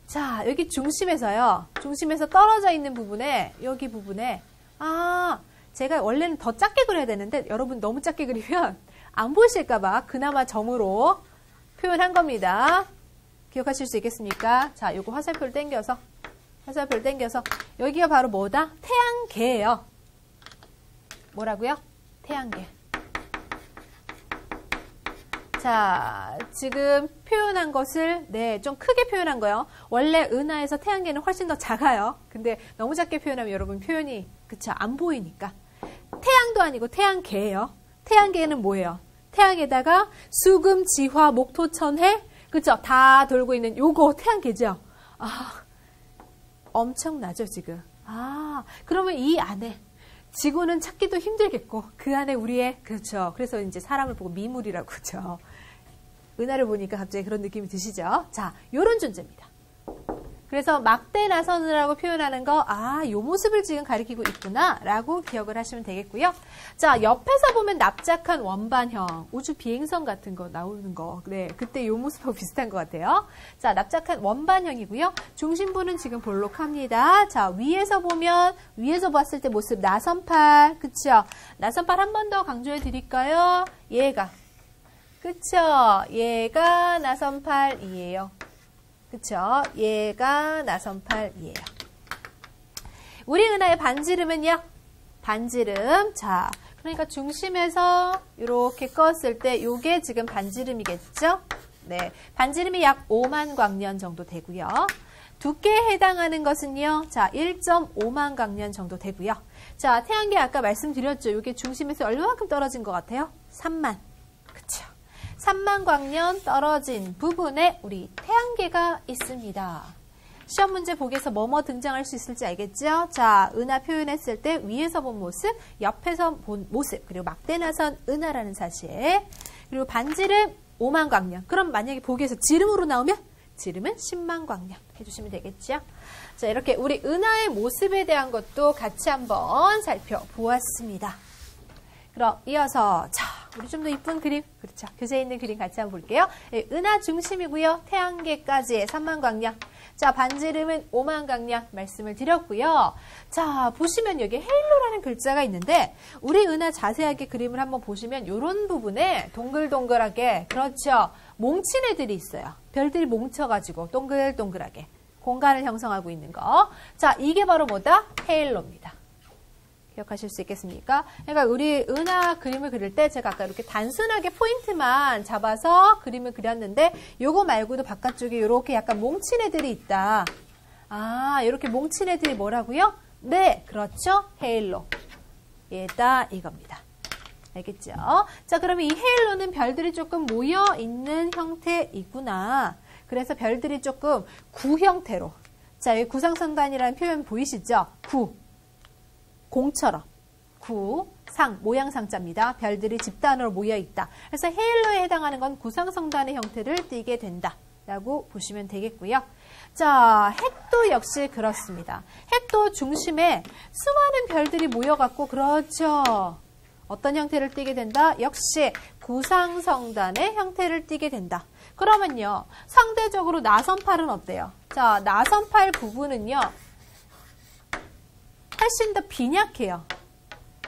자, 여기 중심에서요. 중심에서 떨어져 있는 부분에 여기 부분에 제가 원래는 더 작게 그려야 되는데 여러분 너무 작게 그리면 안 보이실까 봐 그나마 점으로 표현한 겁니다. 기억하실 수 있겠습니까? 자, 요거 화살표를 당겨서 여기가 바로 뭐다? 태양계예요. 뭐라고요? 태양계. 자, 지금 표현한 것을 좀 크게 표현한 거예요. 원래 은하에서 태양계는 훨씬 더 작아요. 근데 너무 작게 표현하면 여러분 표현이 그쵸? 안 보이니까. 태양도 아니고 태양계예요. 태양계는 뭐예요? 태양에다가 수금, 지화, 목토, 천해 그쵸? 다 돌고 있는 요거 태양계죠? 엄청나죠, 지금? 그러면 이 안에 지구는 찾기도 힘들겠고, 그 안에 우리의, 그렇죠. 그래서 이제 사람을 보고 미물이라고, 그죠? 은하를 보니까 갑자기 그런 느낌이 드시죠? 자, 요런 존재입니다. 그래서 막대 나선이라고 표현하는 거, 요 모습을 지금 가리키고 있구나, 라고 기억을 하시면 되겠고요. 자, 옆에서 보면 납작한 원반형, 우주 비행선 같은 거 나오는 거, 그때 요 모습하고 비슷한 것 같아요. 자, 납작한 원반형이고요. 중심부는 지금 볼록합니다. 자, 위에서 봤을 때 모습, 나선팔, 그쵸? 나선팔 한 번 더 강조해 드릴까요? 얘가, 그쵸? 얘가 나선팔이에요. 그쵸? 얘가 나선팔이에요. 우리 은하의 반지름은요? 반지름. 자, 그러니까 중심에서 이렇게 껐을 때 요게 지금 반지름이겠죠? 네. 반지름이 약 5만 광년 정도 되고요. 두께에 해당하는 것은요. 자, 1.5만 광년 정도 되고요. 자, 태양계 아까 말씀드렸죠? 요게 중심에서 얼마만큼 떨어진 것 같아요? 3만. 그쵸? 3만 광년 떨어진 부분에 우리 태양계가 있습니다. 시험 문제 보기에서 뭐뭐 등장할 수 있을지 알겠죠? 자, 은하 표현했을 때 위에서 본 모습, 옆에서 본 모습, 그리고 막대 나선 은하라는 사실, 그리고 반지름 5만 광년. 그럼 만약에 보기에서 지름으로 나오면 지름은 10만 광년 해주시면 되겠죠? 자, 이렇게 우리 은하의 모습에 대한 것도 같이 한번 살펴보았습니다. 그럼 이어서 자. 우리 좀 더 이쁜 그림, 그렇죠. 교재에 있는 그림 같이 한번 볼게요. 네, 은하 중심이고요. 태양계까지의 3만광년. 자, 반지름은 5만광년 말씀을 드렸고요. 자, 보시면 여기 헤일로라는 글자가 있는데 우리 은하 자세하게 그림을 한번 보시면 이런 부분에 동글동글하게, 그렇죠. 뭉친 애들이 있어요. 별들이 뭉쳐가지고 동글동글하게 공간을 형성하고 있는 거. 자, 이게 바로 뭐다? 헤일로입니다. 기억하실 수 있겠습니까? 그러니까 우리 은하 그림을 그릴 때 제가 아까 이렇게 단순하게 포인트만 잡아서 그림을 그렸는데 요거 말고도 바깥쪽에 이렇게 약간 뭉친 애들이 있다. 아, 이렇게 뭉친 애들이 뭐라고요? 네, 그렇죠. 헤일로. 얘다 이겁니다. 알겠죠? 자, 그러면 이 헤일로는 별들이 조금 모여 있는 형태이구나. 그래서 별들이 조금 구 형태로. 자, 여기 구상선단이라는 표현 보이시죠? 구. 공처럼. 구, 상, 모양상자입니다. 별들이 집단으로 모여 있다. 그래서 헤일로에 해당하는 건 구상성단의 형태를 띠게 된다. 라고 보시면 되겠고요. 자, 핵도 역시 그렇습니다. 핵도 중심에 수많은 별들이 모여갖고, 그렇죠. 어떤 형태를 띠게 된다? 역시 구상성단의 형태를 띠게 된다. 그러면요, 상대적으로 나선팔은 어때요? 자, 나선팔 부분은요, 훨씬 더 빈약해요.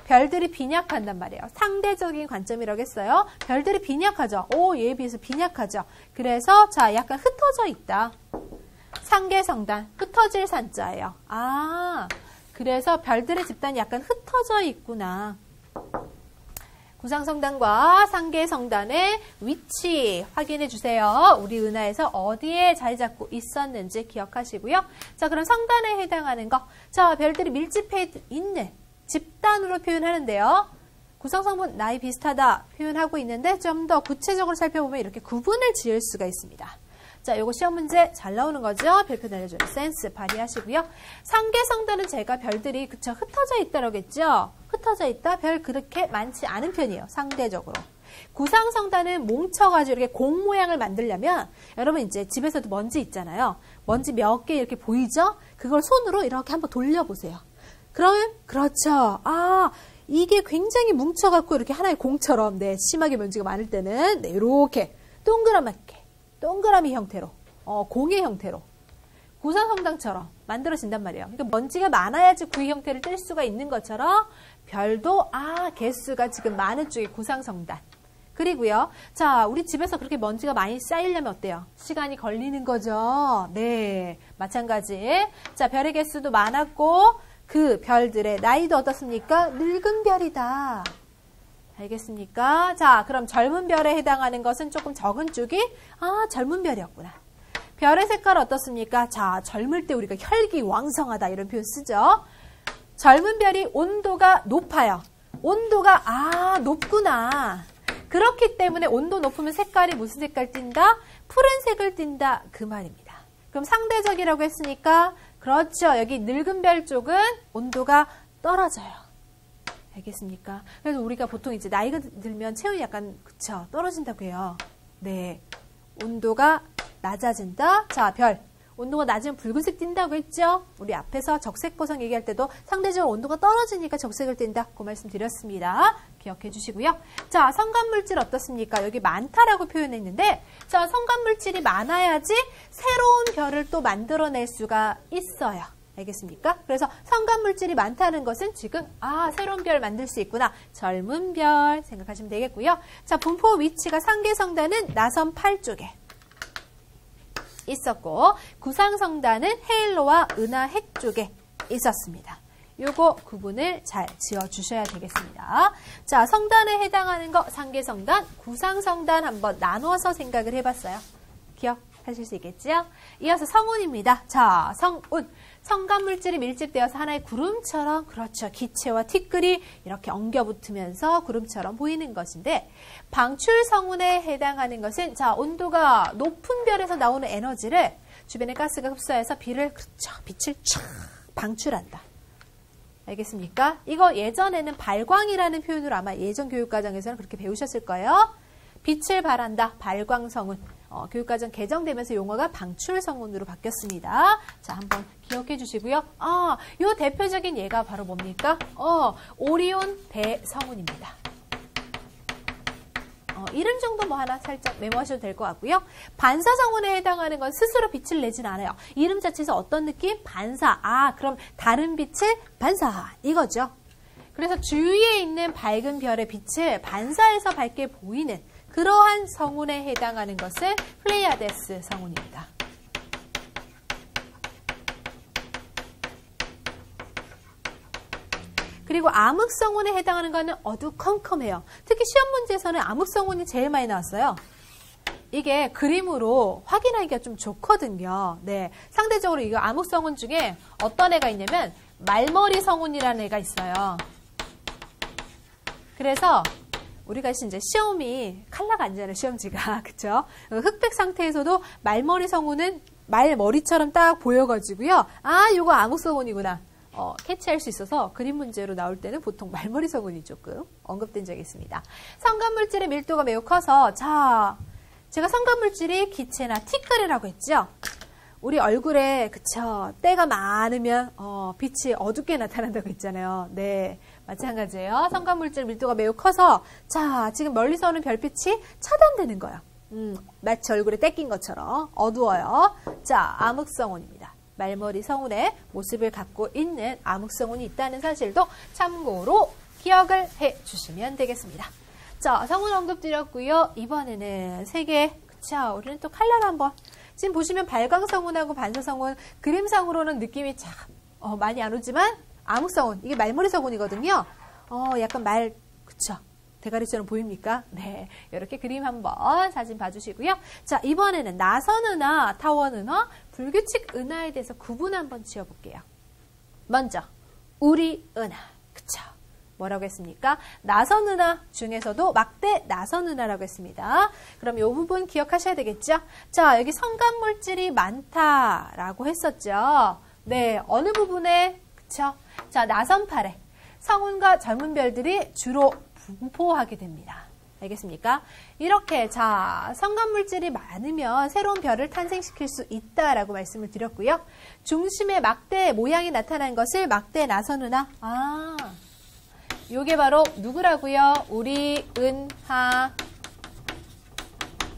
별들이 빈약한단 말이에요. 상대적인 관점이라고 했어요. 별들이 빈약하죠. 오, 얘에 비해서 빈약하죠. 그래서 자, 약간 흩어져 있다. 상계성단, 흩어질 산자예요. 아, 그래서 별들의 집단이 약간 흩어져 있구나. 구상성단과 상계성단의 위치 확인해 주세요. 우리 은하에서 어디에 자리 잡고 있었는지 기억하시고요. 자, 그럼 성단에 해당하는 거. 자, 별들이 밀집해 있는 집단으로 표현하는데요. 구성성분 나이 비슷하다 표현하고 있는데 좀 더 구체적으로 살펴보면 이렇게 구분을 지을 수가 있습니다. 자, 요거 시험 문제 잘 나오는 거죠? 별표 날려주는 센스 발휘하시고요. 상계성단은 제가 별들이 그쵸 흩어져 있다라고 했죠? 흩어져 있다? 별 그렇게 많지 않은 편이에요. 상대적으로. 구상성단은 뭉쳐가지고 이렇게 공 모양을 만들려면 여러분 이제 집에서도 먼지 있잖아요. 먼지 몇 개 이렇게 보이죠? 그걸 손으로 이렇게 한번 돌려보세요. 그러면 그렇죠. 아, 이게 굉장히 뭉쳐갖고 이렇게 하나의 공처럼 네, 심하게 먼지가 많을 때는 네, 이렇게 동그라미 형태로 공의 형태로 구상성단처럼 만들어진단 말이에요. 그러니까 먼지가 많아야지 구의 형태를 뗄 수가 있는 것처럼 별도 개수가 지금 많은 쪽이 구상성단. 그리고요. 자, 우리 집에서 그렇게 먼지가 많이 쌓이려면 어때요? 시간이 걸리는 거죠. 네, 마찬가지. 자, 별의 개수도 많았고 그 별들의 나이도 어떻습니까? 늙은 별이다. 알겠습니까? 자, 그럼 젊은 별에 해당하는 것은 조금 적은 쪽이 젊은 별이었구나. 별의 색깔 어떻습니까? 자, 젊을 때 우리가 혈기왕성하다 이런 표현 쓰죠. 젊은 별이 온도가 높아요. 온도가 높구나. 그렇기 때문에 온도 높으면 색깔이 무슨 색깔 띈다? 푸른색을 띈다. 그 말입니다. 그럼 상대적이라고 했으니까 그렇죠. 여기 늙은 별 쪽은 온도가 떨어져요. 알겠습니까? 그래서 우리가 보통 이제 나이가 들면 체온이 약간 그쵸 떨어진다고 해요. 네, 온도가 낮아진다. 자, 별 온도가 낮으면 붉은색 띈다고 했죠. 우리 앞에서 적색 보성 얘기할 때도 상대적으로 온도가 떨어지니까 적색을 띈다. 그 말씀 드렸습니다. 기억해 주시고요. 자, 성간물질 어떻습니까? 여기 많다라고 표현했는데 자, 성간물질이 많아야지 새로운 별을 또 만들어낼 수가 있어요. 알겠습니까? 그래서 성간물질이 많다는 것은 지금 새로운 별 만들 수 있구나. 젊은 별 생각하시면 되겠고요. 자, 분포 위치가 상계성단은 나선8 쪽에 있었고 구상성단은 헤일로와 은하핵 쪽에 있었습니다. 요거 구분을 잘 지어주셔야 되겠습니다. 자, 성단에 해당하는 거 상계성단, 구상성단 한번 나눠서 생각을 해봤어요. 기억하실 수 있겠죠? 이어서 성운입니다. 자, 성운. 성간물질이 밀집되어서 하나의 구름처럼 그렇죠. 기체와 티끌이 이렇게 엉겨붙으면서 구름처럼 보이는 것인데 방출성운에 해당하는 것은 자, 온도가 높은 별에서 나오는 에너지를 주변의 가스가 흡수해서 빛을 촥 방출한다. 알겠습니까? 이거 예전에는 발광이라는 표현으로 아마 예전 교육과정에서는 그렇게 배우셨을 거예요. 빛을 발한다. 발광성운. 교육과정 개정되면서 용어가 방출성운으로 바뀌었습니다. 자, 한번 기억해 주시고요. 요 대표적인 예가 바로 뭡니까? 오리온 대성운입니다. 이름 정도 뭐 하나 살짝 메모하셔도 될 것 같고요. 반사성운에 해당하는 건 스스로 빛을 내진 않아요. 이름 자체에서 어떤 느낌? 반사. 그럼 다른 빛을 반사. 이거죠. 그래서 주위에 있는 밝은 별의 빛을 반사해서 밝게 보이는 그러한 성운에 해당하는 것은 플레이아데스 성운입니다. 그리고 암흑성운에 해당하는 거는 어두컴컴해요. 특히 시험 문제에서는 암흑성운이 제일 많이 나왔어요. 이게 그림으로 확인하기가 좀 좋거든요. 네, 상대적으로 이거 암흑성운 중에 어떤 애가 있냐면 말머리 성운이라는 애가 있어요. 그래서 우리가 이제 시험이 칼라가 아니잖아요. 시험지가. 그쵸? 흑백 상태에서도 말머리 성운은 말머리처럼 딱 보여가지고요. 요거 암흑성운이구나. 캐치할 수 있어서 그림 문제로 나올 때는 보통 말머리 성운이 조금 언급된 적이 있습니다. 성간물질의 밀도가 매우 커서 제가 성간물질이 기체나 티끌이라고 했죠. 우리 얼굴에 그쵸 때가 많으면 빛이 어둡게 나타난다고 했잖아요. 네, 마찬가지예요. 성간물질 밀도가 매우 커서 지금 멀리서 오는 별빛이 차단되는 거예요. 마치 얼굴에 때 낀 것처럼 어두워요. 암흑성운입니다. 말머리 성운의 모습을 갖고 있는 암흑성운이 있다는 사실도 참고로 기억을 해주시면 되겠습니다. 성운 언급 드렸고요. 이번에는 3개, 그쵸? 우리는 또 컬러를 한번. 지금 보시면 발광성운하고 반사성운, 그림상으로는 느낌이 참 많이 안 오지만 암흑성운, 이게 말머리 성운이거든요. 약간 그쵸? 대가리처럼 보입니까? 네, 이렇게 그림 한번 사진 봐주시고요. 이번에는 나선은하, 타원은하, 불규칙 은하에 대해서 구분 한번 지어볼게요. 먼저 우리 은하, 그쵸? 뭐라고 했습니까? 나선은하 중에서도 막대 나선은하라고 했습니다. 그럼 이 부분 기억하셔야 되겠죠? 여기 성간물질이 많다라고 했었죠. 네, 어느 부분에? 그쵸? 나선팔에 성운과 젊은 별들이 주로 분포하게 됩니다. 알겠습니까? 이렇게 성간물질이 많으면 새로운 별을 탄생시킬 수 있다라고 말씀을 드렸고요. 중심에 막대 모양이 나타난 것을 막대 나선은하. 요게 바로 누구라고요? 우리 은하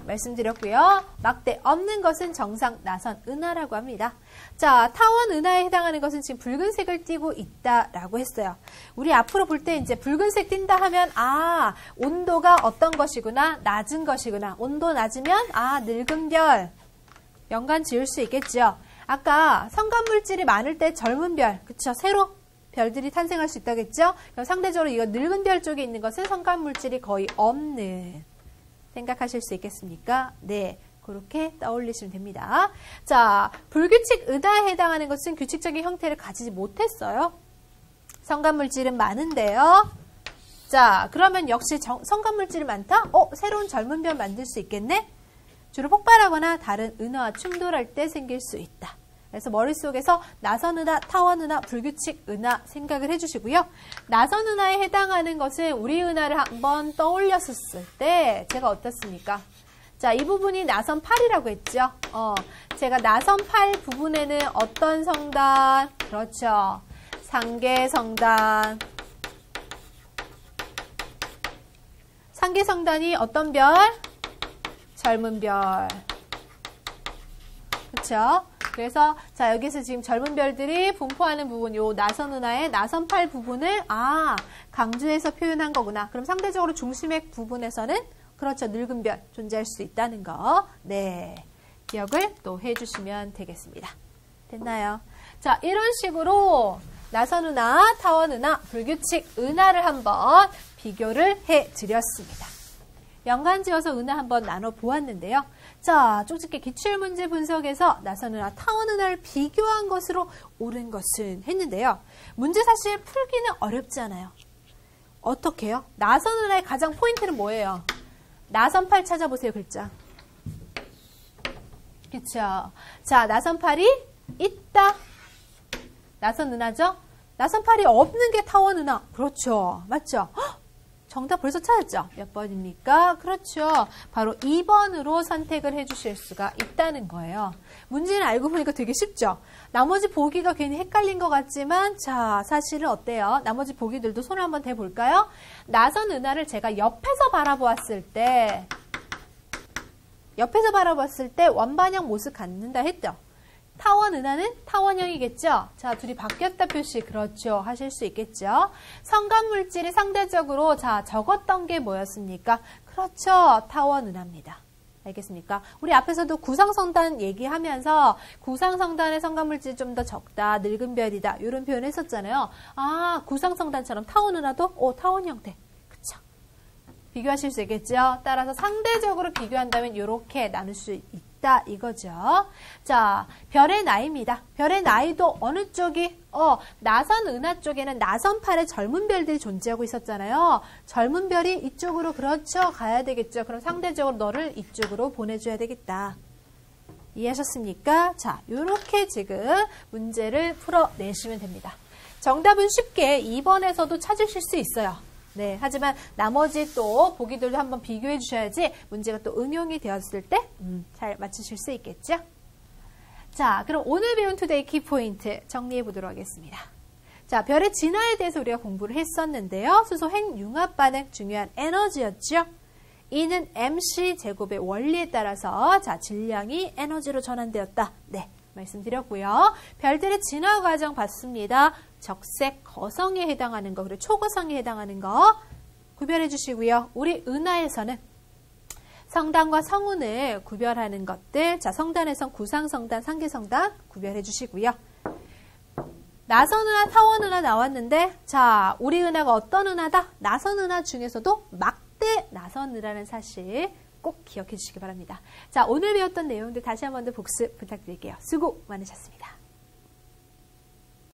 말씀드렸고요. 막대 없는 것은 정상 나선 은하라고 합니다. 타원 은하에 해당하는 것은 지금 붉은색을 띠고 있다라고 했어요. 우리 앞으로 볼 때 이제 붉은색 띈다 하면 온도가 어떤 것이구나, 낮은 것이구나. 온도 낮으면 늙은 별 연관 지을 수 있겠죠. 아까 성간물질이 많을 때 젊은 별, 그쵸? 새로 별들이 탄생할 수 있다겠죠. 그럼 상대적으로 이거 늙은 별 쪽에 있는 것은 성간물질이 거의 없는. 생각하실 수 있겠습니까? 네, 그렇게 떠올리시면 됩니다. 불규칙 은하에 해당하는 것은 규칙적인 형태를 가지지 못했어요. 성간물질은 많은데요. 그러면 역시 성간물질이 많다? 새로운 젊은 별 만들 수 있겠네? 주로 폭발하거나 다른 은하와 충돌할 때 생길 수 있다. 그래서 머릿속에서 나선은하, 타원은하, 불규칙 은하 생각을 해주시고요. 나선은하에 해당하는 것은 우리 은하를 한번 떠올렸을 때 제가 어떻습니까? 이 부분이 나선팔이라고 했죠. 제가 나선팔 부분에는 어떤 성단? 그렇죠. 상계성단. 상계성단이 어떤 별? 젊은 별. 그렇죠? 그래서 여기서 지금 젊은 별들이 분포하는 부분, 요 나선은하의 나선팔 부분을 강조해서 표현한 거구나. 그럼 상대적으로 중심액 부분에서는 그렇죠, 늙은 별 존재할 수 있다는 거. 네, 기억을 또 해주시면 되겠습니다. 됐나요? 이런 식으로 나선은하, 타원은하, 불규칙 은하를 한번 비교를 해드렸습니다. 연관지어서 은하 한번 나눠보았는데요. 쪽집게 기출문제 분석에서 나선은하, 타원은하를 비교한 것으로 옳은 것은 했는데요. 문제 사실 풀기는 어렵지 않아요. 어떻게 해요? 나선은하의 가장 포인트는 뭐예요? 나선팔 찾아보세요, 글자. 그쵸? 나선팔이 있다. 나선은하죠? 나선팔이 없는 게 타원은하. 그렇죠. 맞죠? 정답 벌써 찾았죠? 몇 번입니까? 그렇죠. 바로 2번으로 선택을 해주실 수가 있다는 거예요. 문제는 알고 보니까 되게 쉽죠? 나머지 보기가 괜히 헷갈린 것 같지만 자, 사실은 어때요? 나머지 보기들도 손을 한번 대볼까요? 나선 은하를 제가 옆에서 바라보았을 때 원반형 모습 갖는다 했죠? 타원 은하는 타원형이겠죠? 자, 둘이 바뀌었다 표시, 그렇죠. 하실 수 있겠죠? 성간물질이 상대적으로, 자, 적었던 게 뭐였습니까? 그렇죠. 타원 은하입니다. 알겠습니까? 우리 앞에서도 구상성단 얘기하면서 구상성단의 성간물질이 좀 더 적다, 늙은 별이다, 이런 표현 했었잖아요. 아, 구상성단처럼 타원 은하도, 타원 형태. 그쵸? 비교하실 수 있겠죠? 따라서 상대적으로 비교한다면 이렇게 나눌 수 있다. 이거죠. 자, 별의 나이입니다. 별의 나이도 어느 쪽이? 나선 은하 쪽에는 나선팔의 젊은 별들이 존재하고 있었잖아요. 젊은 별이 이쪽으로 그렇죠. 가야 되겠죠. 그럼 상대적으로 너를 이쪽으로 보내줘야 되겠다. 이해하셨습니까? 자, 이렇게 지금 문제를 풀어내시면 됩니다. 정답은 쉽게 2번에서도 찾으실 수 있어요. 네, 하지만 나머지 또 보기들도 한번 비교해 주셔야지 문제가 또 응용이 되었을 때 잘 맞추실 수 있겠죠? 자, 그럼 오늘 배운 투데이 키포인트 정리해 보도록 하겠습니다. 자, 별의 진화에 대해서 우리가 공부를 했었는데요. 수소 핵융합 반응 중요한 에너지였죠? E는 MC 제곱의 원리에 따라서 자, 질량이 에너지로 전환되었다. 네, 말씀드렸고요. 별들의 진화 과정 봤습니다. 적색 거성에 해당하는 거, 그리고 초거성에 해당하는 거 구별해 주시고요. 우리 은하에서는 성단과 성운을 구별하는 것들, 자, 성단에선 구상성단, 상계성단 구별해 주시고요. 나선은하, 타원은하 나왔는데, 자, 우리 은하가 어떤 은하다? 나선은하 중에서도 막대 나선은하라는 사실 꼭 기억해 주시기 바랍니다. 자, 오늘 배웠던 내용들 다시 한 번 더 복습 부탁드릴게요. 수고 많으셨습니다.